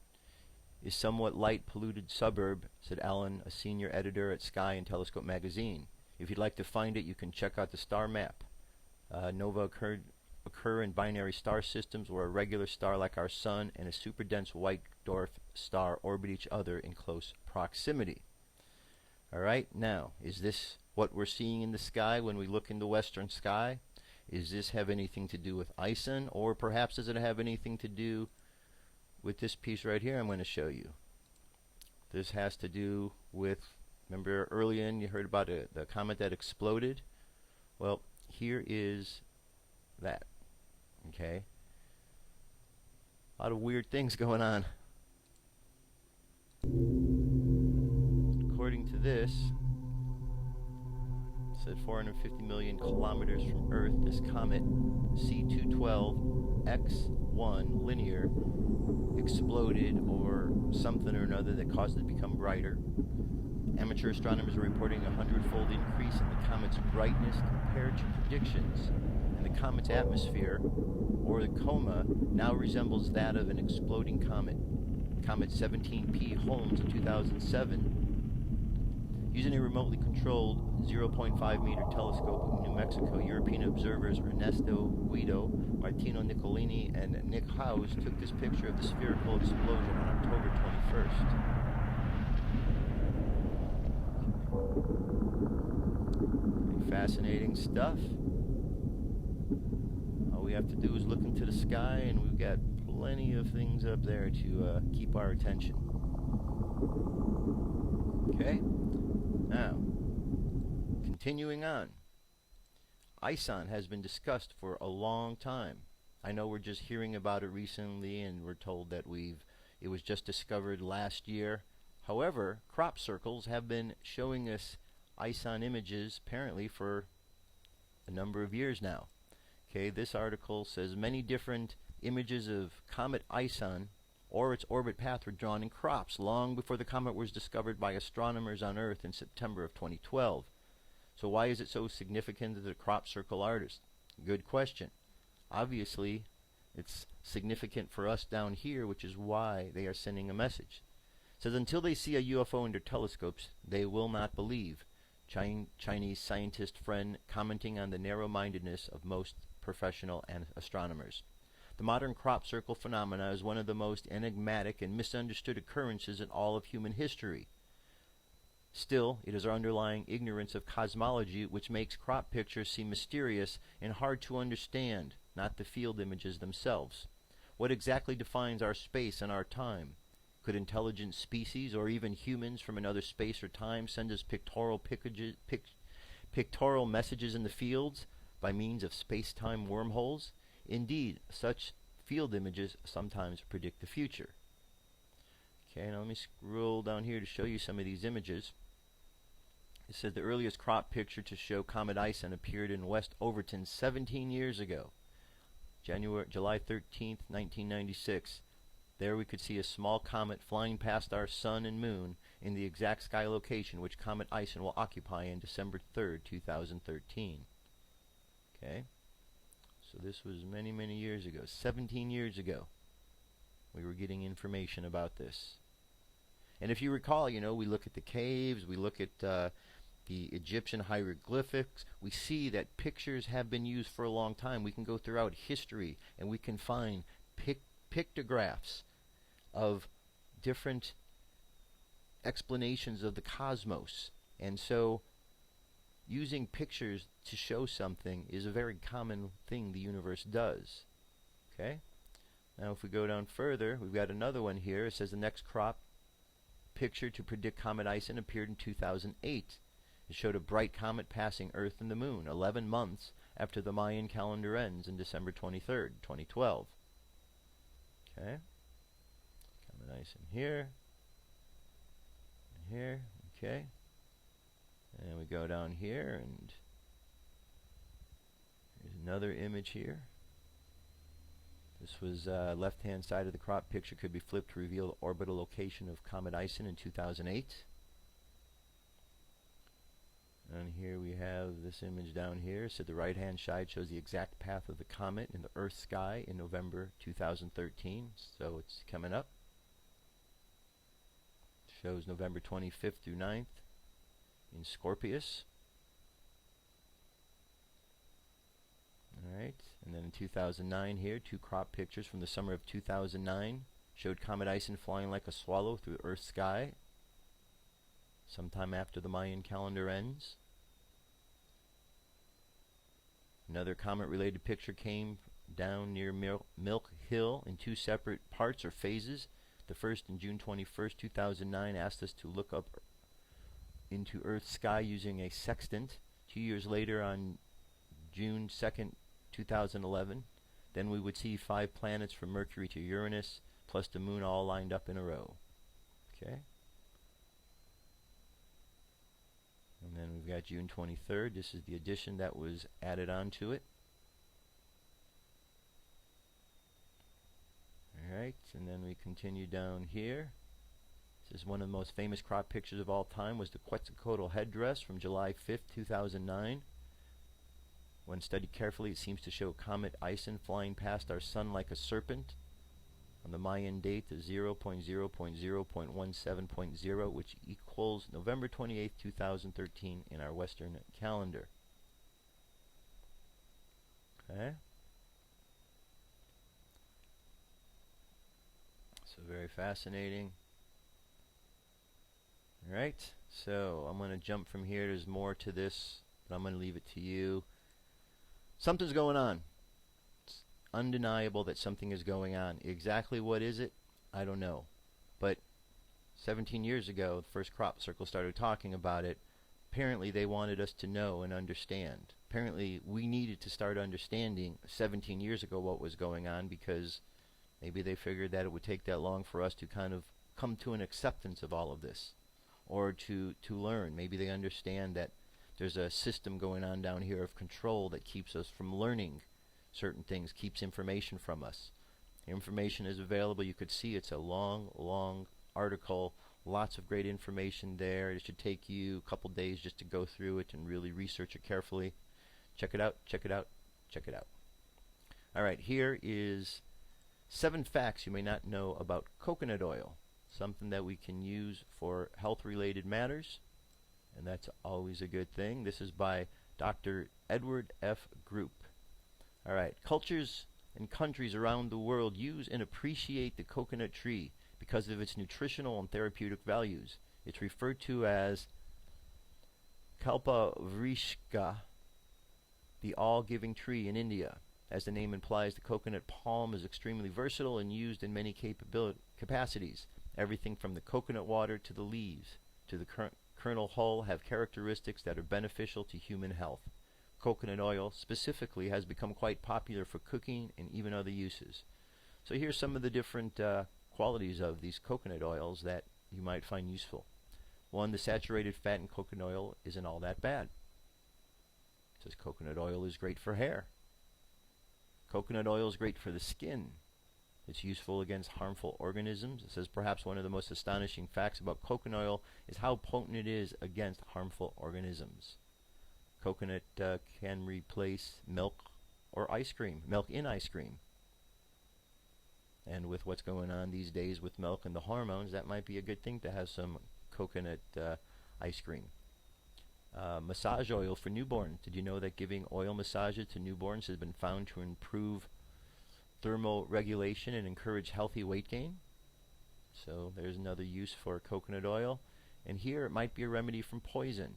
is somewhat light polluted suburb, said Alan, a senior editor at Sky and Telescope magazine. If you'd like to find it, you can check out the star map. Nova occur in binary star systems where a regular star like our sun and a super dense white dwarf star orbit each other in close proximity. Alright, now, is this what we're seeing in the sky when we look in the western sky? Does this have anything to do with ISON, or perhaps does it have anything to do with this piece right here I'm going to show you? This has to do with, remember early in you heard about the comet that exploded? Well, here is that. Okay? A lot of weird things going on. According to this, it said 450 million kilometers from Earth, this comet C212 X1 linear exploded, or something or another that caused it to become brighter. Amateur astronomers are reporting a 100-fold increase in the comet's brightness compared to predictions, and the comet's atmosphere, or the coma, now resembles that of an exploding comet. Comet 17P Holmes in 2007, using a remotely controlled 0.5 meter telescope in New Mexico, European observers Ernesto Guido, Martino Nicolini, and Nick Howes took this picture of the spherical explosion on October 21st. Fascinating stuff. All we have to do is look into the sky, and we've got plenty of things up there to keep our attention. Okay? Now, continuing on. ISON has been discussed for a long time. I know we're just hearing about it recently, and we're told that it was just discovered last year. However, crop circles have been showing us ISON images apparently for a number of years now. Okay, this article says many different images of Comet ISON or its orbit path were drawn in crops long before the comet was discovered by astronomers on Earth in September of 2012. So why is it so significant to the crop circle artist? Good question. Obviously, it's significant for us down here, which is why they are sending a message. It says until they see a UFO under telescopes, they will not believe. Chinese scientist friend commenting on the narrow-mindedness of most professional astronomers. The modern crop circle phenomena is one of the most enigmatic and misunderstood occurrences in all of human history. Still, it is our underlying ignorance of cosmology which makes crop pictures seem mysterious and hard to understand, not the field images themselves. What exactly defines our space and our time? Could intelligent species, or even humans from another space or time, send us pictorial messages in the fields by means of space-time wormholes? Indeed, such field images sometimes predict the future. Okay, now let me scroll down here to show you some of these images. It says the earliest crop picture to show Comet ISON appeared in West Overton 17 years ago, July 13th, 1996. There we could see a small comet flying past our sun and moon in the exact sky location which Comet ISON will occupy on December 3rd, 2013. Okay, so this was many, many years ago, 17 years ago. We were getting information about this. And if you recall, we look at the caves, we look at the Egyptian hieroglyphics, we see that pictures have been used for a long time. We can go throughout history and we can find pictographs of different explanations of the cosmos. And so using pictures to show something is a very common thing the universe does. Okay? Now if we go down further, we've got another one here. It says the next crop picture to predict Comet ISON appeared in 2008. It showed a bright comet passing Earth and the Moon 11 months after the Mayan calendar ends in December 23rd, 2012. Okay. Comet ISON here. And here. Okay. And we go down here, and here's another image here. This was left-hand side of the crop picture could be flipped to reveal the orbital location of Comet ISON in 2008. And here we have this image down here. So the right-hand side shows the exact path of the comet in the Earth sky in November 2013. So it's coming up. Shows November 25th through 9th in Scorpius. Alright, and then in 2009 here, two crop pictures from the summer of 2009 showed Comet ISON flying like a swallow through the Earth's sky sometime after the Mayan calendar ends. Another comet-related picture came down near Milk Hill in two separate parts or phases. The first, in June 21st, 2009, asked us to look up into Earth's sky using a sextant. 2 years later, on June 2nd, 2011, then we would see 5 planets from Mercury to Uranus, plus the Moon all lined up in a row. Okay. And then we've got June 23rd. This is the addition that was added onto it. Alright, and then we continue down here. This is one of the most famous crop pictures of all time, was the Quetzalcoatl headdress from July 5th, 2009. When studied carefully, it seems to show Comet ISON flying past our sun like a serpent on the Mayan date of 0.0.0.17.0, which equals November 28th, 2013 in our Western calendar. Okay. So very fascinating. Alright, so I'm going to jump from here. There's more to this, but I'm going to leave it to you. Something's going on. It's undeniable that something is going on. Exactly what is it? I don't know. But 17 years ago, the first crop circle started talking about it. Apparently they wanted us to know and understand. Apparently we needed to start understanding 17 years ago what was going on, because maybe they figured that it would take that long for us to kind of come to an acceptance of all of this, or to learn. Maybe they understand that there's a system going on down here of control that keeps us from learning certain things, keeps information from us. The information is available. You could see it's a long, long article, lots of great information there. It should take you a couple days just to go through it and really research it carefully. Check it out, check it out, check it out. Alright, here is 7 facts you may not know about coconut oil. Something that we can use for health-related matters, and that's always a good thing. This is by Dr. Edward F. Group. Alright, cultures and countries around the world use and appreciate the coconut tree because of its nutritional and therapeutic values. It's referred to as Kalpavrishka, the all-giving tree in India. As the name implies, the coconut palm is extremely versatile and used in many capacities. Everything from the coconut water to the leaves to the kernel hull have characteristics that are beneficial to human health. Coconut oil specifically has become quite popular for cooking and even other uses. So here's some of the different qualities of these coconut oils that you might find useful. 1, the saturated fat in coconut oil isn't all that bad. It says coconut oil is great for hair. Coconut oil is great for the skin. It's useful against harmful organisms. It says perhaps one of the most astonishing facts about coconut oil is how potent it is against harmful organisms. Coconut can replace milk or ice cream, milk in ice cream. And with what's going on these days with milk and the hormones, that might be a good thing to have some coconut ice cream. Massage oil for newborns. Did you know that giving oil massages to newborns has been found to improve thermoregulation and encourage healthy weight gain? So there's another use for coconut oil. And here it might be a remedy from poison.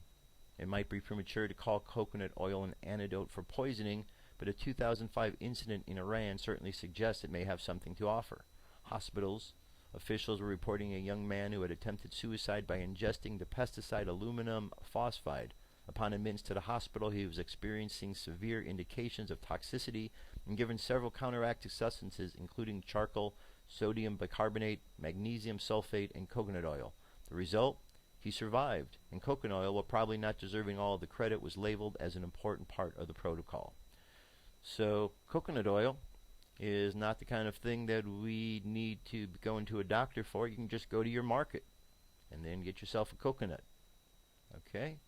It might be premature to call coconut oil an antidote for poisoning, but a 2005 incident in Iran certainly suggests it may have something to offer. Hospitals Officials were reporting a young man who had attempted suicide by ingesting the pesticide aluminum phosphide. Upon admittance to the hospital, he was experiencing severe indications of toxicity and given several counteractive substances, including charcoal, sodium bicarbonate, magnesium sulfate, and coconut oil. The result? He survived, and coconut oil, while probably not deserving all of the credit, was labeled as an important part of the protocol. So, coconut oil is not the kind of thing that we need to go into a doctor for. You can just go to your market and then get yourself a coconut. Okay?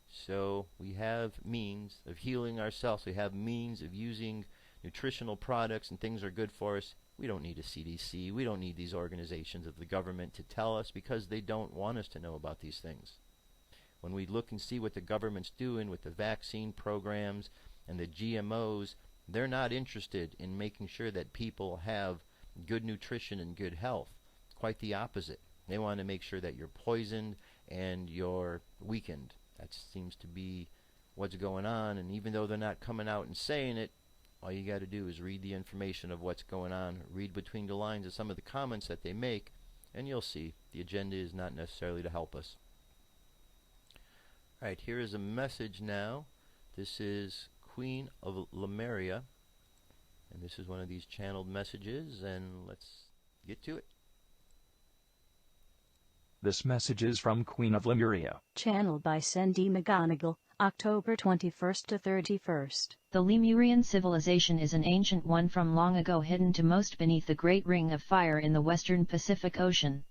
So we have means of healing ourselves. We have means of using nutritional products, and things are good for us. We don't need a CDC. We don't need these organizations of the government to tell us, because they don't want us to know about these things. When we look and see what the government's doing with the vaccine programs and the GMOs, they're not interested in making sure that people have good nutrition and good health. Quite the opposite. They want to make sure that you're poisoned and you're weakened. That seems to be what's going on, and even though they're not coming out and saying it, all you got to do is read the information of what's going on, read between the lines of some of the comments that they make, and you'll see the agenda is not necessarily to help us. Alright, here is a message now. This is Queen of Lemuria, and this is one of these channeled messages, and let's get to it. This message is from Queen of Lemuria. Channeled by Cindy McGonigal, October 21st to 31st. The Lemurian civilization is an ancient one from long ago, hidden to most beneath the Great Ring of Fire in the western Pacific Ocean.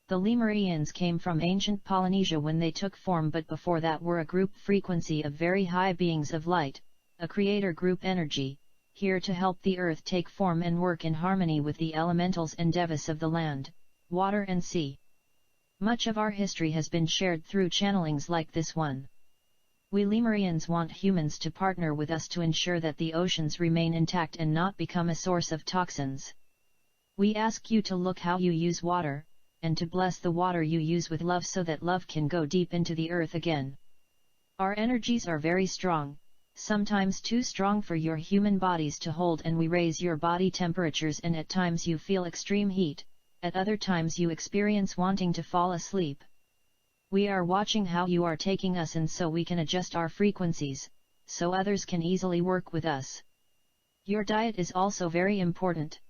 The Lemurians came from ancient Polynesia when they took form, but before that were a group frequency of very high beings of light, a creator group energy, here to help the earth take form and work in harmony with the elementals and devas of the land, water and sea. Much of our history has been shared through channelings like this one. We Lemurians want humans to partner with us to ensure that the oceans remain intact and not become a source of toxins. We ask you to look how you use water, and to bless the water you use with love so that love can go deep into the earth again. Our energies are very strong, sometimes too strong for your human bodies to hold, and we raise your body temperatures, and at times you feel extreme heat. At other times you experience wanting to fall asleep. We are watching how you are taking us, and so we can adjust our frequencies, so others can easily work with us. Your diet is also very important.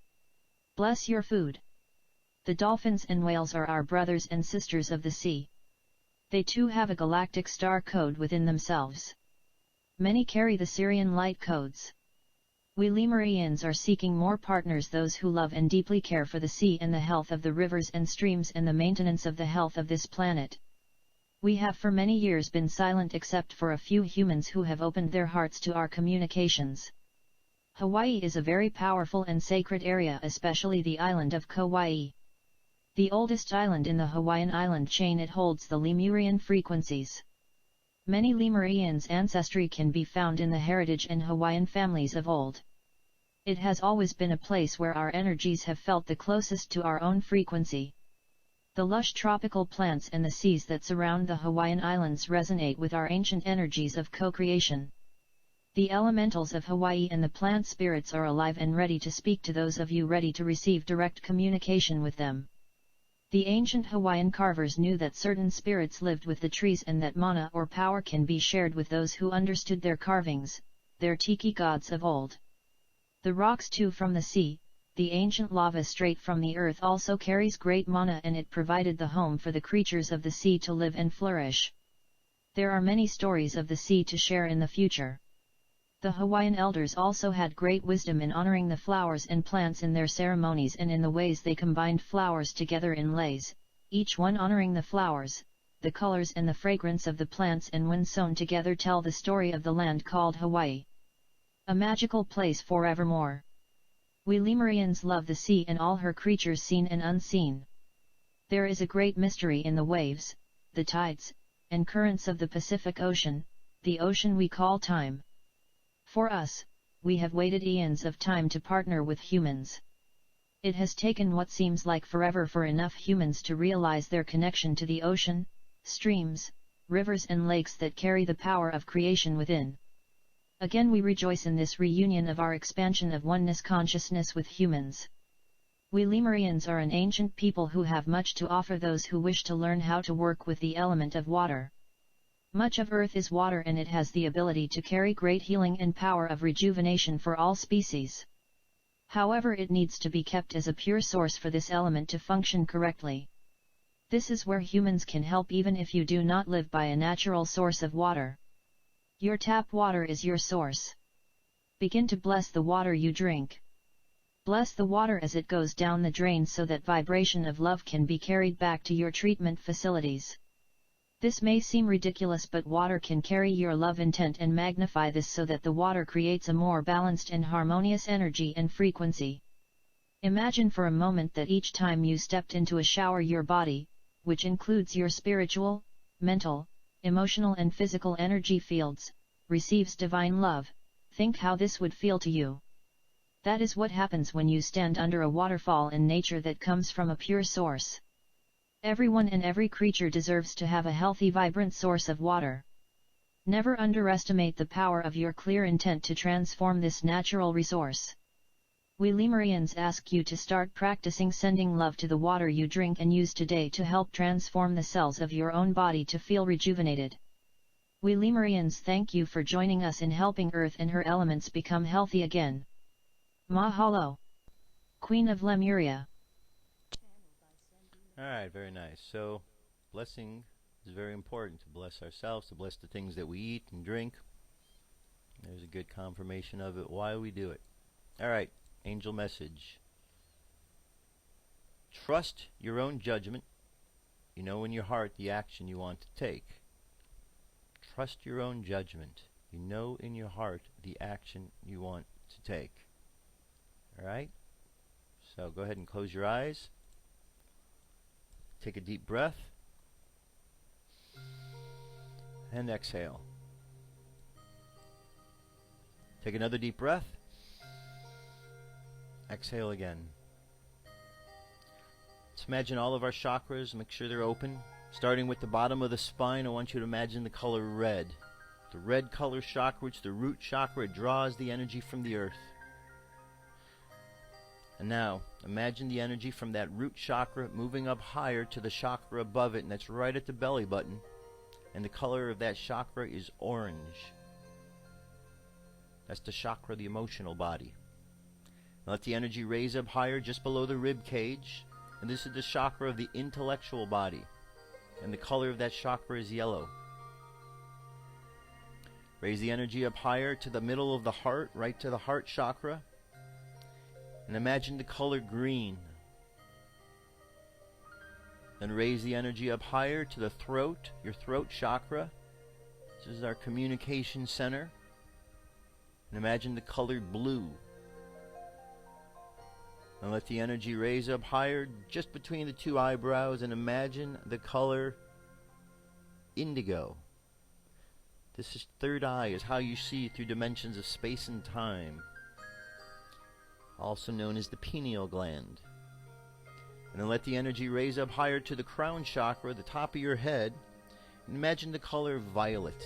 Bless your food. The dolphins and whales are our brothers and sisters of the sea. They too have a galactic star code within themselves. Many carry the Syrian light codes. We Lemurians are seeking more partners, those who love and deeply care for the sea and the health of the rivers and streams and the maintenance of the health of this planet. We have for many years been silent except for a few humans who have opened their hearts to our communications. Hawaii is a very powerful and sacred area, especially the island of Kauai. The oldest island in the Hawaiian island chain, it holds the Lemurian frequencies. Many Lemurians' ancestry can be found in the heritage and Hawaiian families of old. It has always been a place where our energies have felt the closest to our own frequency. The lush tropical plants and the seas that surround the Hawaiian Islands resonate with our ancient energies of co-creation. The elementals of Hawaii and the plant spirits are alive and ready to speak to those of you ready to receive direct communication with them. The ancient Hawaiian carvers knew that certain spirits lived with the trees and that mana or power can be shared with those who understood their carvings, their tiki gods of old. The rocks too from the sea, the ancient lava straight from the earth also carries great mana, and it provided the home for the creatures of the sea to live and flourish. There are many stories of the sea to share in the future. The Hawaiian elders also had great wisdom in honoring the flowers and plants in their ceremonies and in the ways they combined flowers together in leis, each one honoring the flowers, the colors and the fragrance of the plants, and when sewn together tell the story of the land called Hawaii. A magical place forevermore. We Lemurians love the sea and all her creatures seen and unseen. There is a great mystery in the waves, the tides, and currents of the Pacific Ocean, the ocean we call time. For us, we have waited eons of time to partner with humans. It has taken what seems like forever for enough humans to realize their connection to the ocean, streams, rivers and lakes that carry the power of creation within. Again we rejoice in this reunion of our expansion of oneness consciousness with humans. We Lemurians are an ancient people who have much to offer those who wish to learn how to work with the element of water. Much of Earth is water and it has the ability to carry great healing and power of rejuvenation for all species. However, it needs to be kept as a pure source for this element to function correctly. This is where humans can help even if you do not live by a natural source of water. Your tap water is your source. Begin to bless the water you drink. Bless the water as it goes down the drain so that vibration of love can be carried back to your treatment facilities. This may seem ridiculous, but water can carry your love intent and magnify this so that the water creates a more balanced and harmonious energy and frequency. Imagine for a moment that each time you stepped into a shower, your body, which includes your spiritual, mental, emotional and physical energy fields, receives divine love. Think how this would feel to you. That is what happens when you stand under a waterfall in nature that comes from a pure source. Everyone and every creature deserves to have a healthy, vibrant source of water. Never underestimate the power of your clear intent to transform this natural resource. We Lemurians ask you to start practicing sending love to the water you drink and use today to help transform the cells of your own body to feel rejuvenated. We Lemurians thank you for joining us in helping Earth and her elements become healthy again. Mahalo. Queen of Lemuria. Alright, very nice. So, blessing is very important. To bless ourselves, to bless the things that we eat and drink. There's a good confirmation of it, why we do it. Alright, angel message. Trust your own judgment. You know in your heart the action you want to take. Trust your own judgment. You know in your heart the action you want to take. Alright? So go ahead and close your eyes. Take a deep breath. And exhale. Take another deep breath. Exhale again. Let's imagine all of our chakras. Make sure they're open. Starting with the bottom of the spine, I want you to imagine the color red. The red color chakra, which is the root chakra, it draws the energy from the earth. And now, imagine the energy from that root chakra moving up higher to the chakra above it, and that's right at the belly button. And the color of that chakra is orange. That's the chakra of the emotional body. Now let the energy raise up higher just below the rib cage, and this is the chakra of the intellectual body. And the color of that chakra is yellow. Raise the energy up higher to the middle of the heart, right to the heart chakra. And imagine the color green. Then raise the energy up higher to the throat, your throat chakra. This is our communication center. And imagine the color blue. And let the energy raise up higher just between the two eyebrows, and imagine the color indigo. This is third eye, is how you see through dimensions of space and time. Also known as the pineal gland. And then let the energy raise up higher to the crown chakra, the top of your head, and imagine the color violet.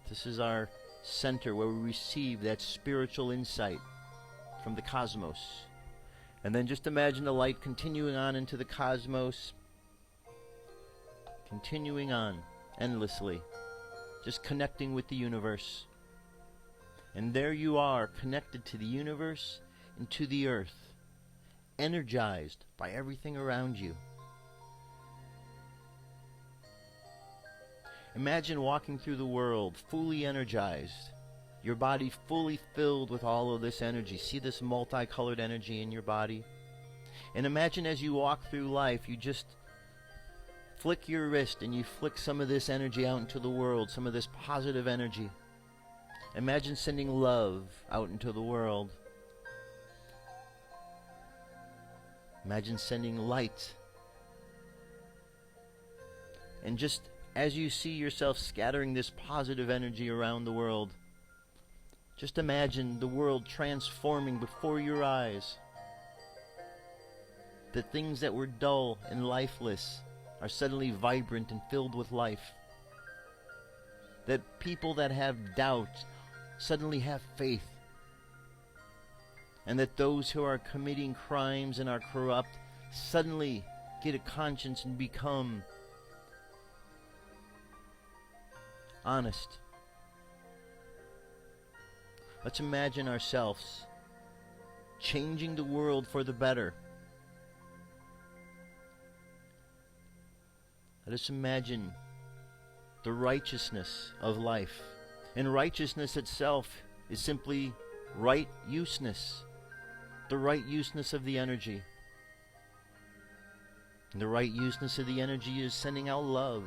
This is our center where we receive that spiritual insight from the cosmos. And then just imagine the light continuing on into the cosmos, continuing on endlessly, just connecting with the universe. And there you are, connected to the universe and to the earth, energized by everything around you. Imagine walking through the world fully energized, your body fully filled with all of this energy. See this multicolored energy in your body? And imagine as you walk through life, you just flick your wrist and you flick some of this energy out into the world, some of this positive energy. Imagine sending love out into the world. Imagine sending light. And just as you see yourself scattering this positive energy around the world, just imagine the world transforming before your eyes. The things that were dull and lifeless are suddenly vibrant and filled with life. That people that have doubt suddenly have faith. and that those who are committing crimes and are corrupt suddenly get a conscience and become honest. Let's imagine ourselves changing the world for the better. Let us imagine the righteousness of life. And righteousness itself is simply right useness. The right useness of the energy. And the right useness of the energy is sending out love.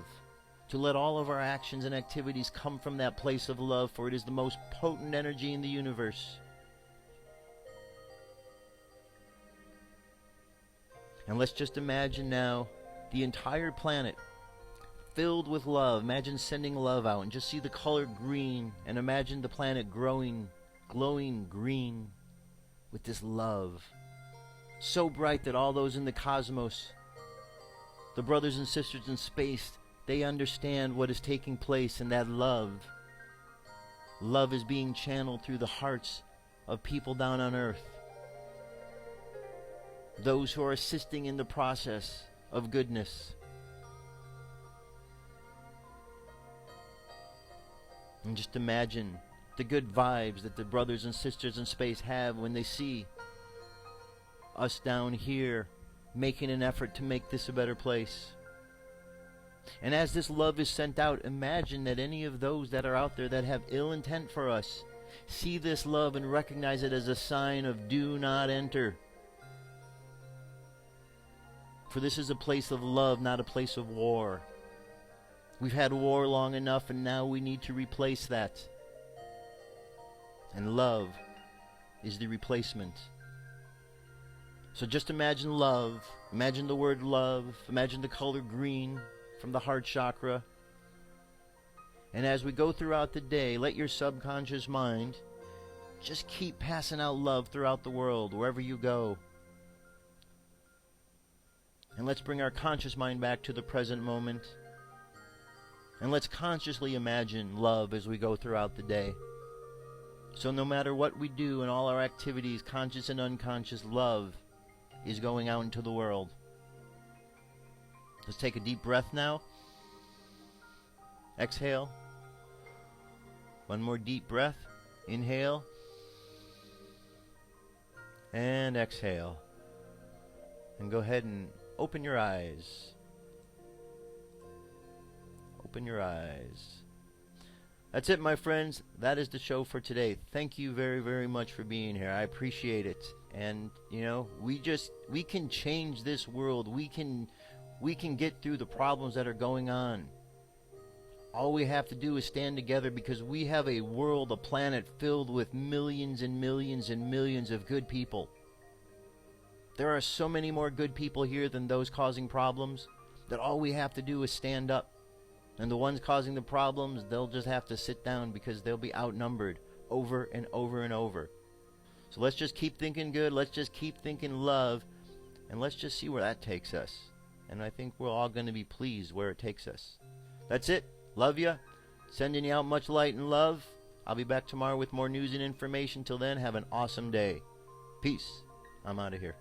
To let all of our actions and activities come from that place of love, for it is the most potent energy in the universe. And let's just imagine now the entire planet filled with love. Imagine sending love out and just see the color green, and imagine the planet growing, glowing green with this love. So bright that all those in the cosmos, the brothers and sisters in space, they understand what is taking place, and that love is being channeled through the hearts of people down on earth. Those who are assisting in the process of goodness. And just imagine the good vibes that the brothers and sisters in space have when they see us down here making an effort to make this a better place. And as this love is sent out, imagine that any of those that are out there that have ill intent for us see this love and recognize it as a sign of do not enter. For this is a place of love, not a place of war. We've had war long enough, and now we need to replace that. And love is the replacement. So just imagine love. Imagine the word love. Imagine the color green from the heart chakra. And as we go throughout the day, let your subconscious mind just keep passing out love throughout the world, wherever you go. And let's bring our conscious mind back to the present moment. And let's consciously imagine love as we go throughout the day. So no matter what we do in all our activities, conscious and unconscious, love is going out into the world. Let's take a deep breath now. Exhale. One more deep breath. Inhale. And exhale. And go ahead and open your eyes. Open your eyes. That's it, my friends. That is the show for today. Thank you very, very much for being here. I appreciate it. And, you know, we can change this world. We can get through the problems that are going on. All we have to do is stand together, because we have a world, a planet filled with millions and millions and millions of good people. There are so many more good people here than those causing problems, that all we have to do is stand up. And the ones causing the problems, they'll just have to sit down, because they'll be outnumbered over and over and over. So let's just keep thinking good. Let's just keep thinking love. And let's just see where that takes us. And I think we're all going to be pleased where it takes us. That's it. Love ya. Sending you out much light and love. I'll be back tomorrow with more news and information. Till then, have an awesome day. Peace. I'm out of here.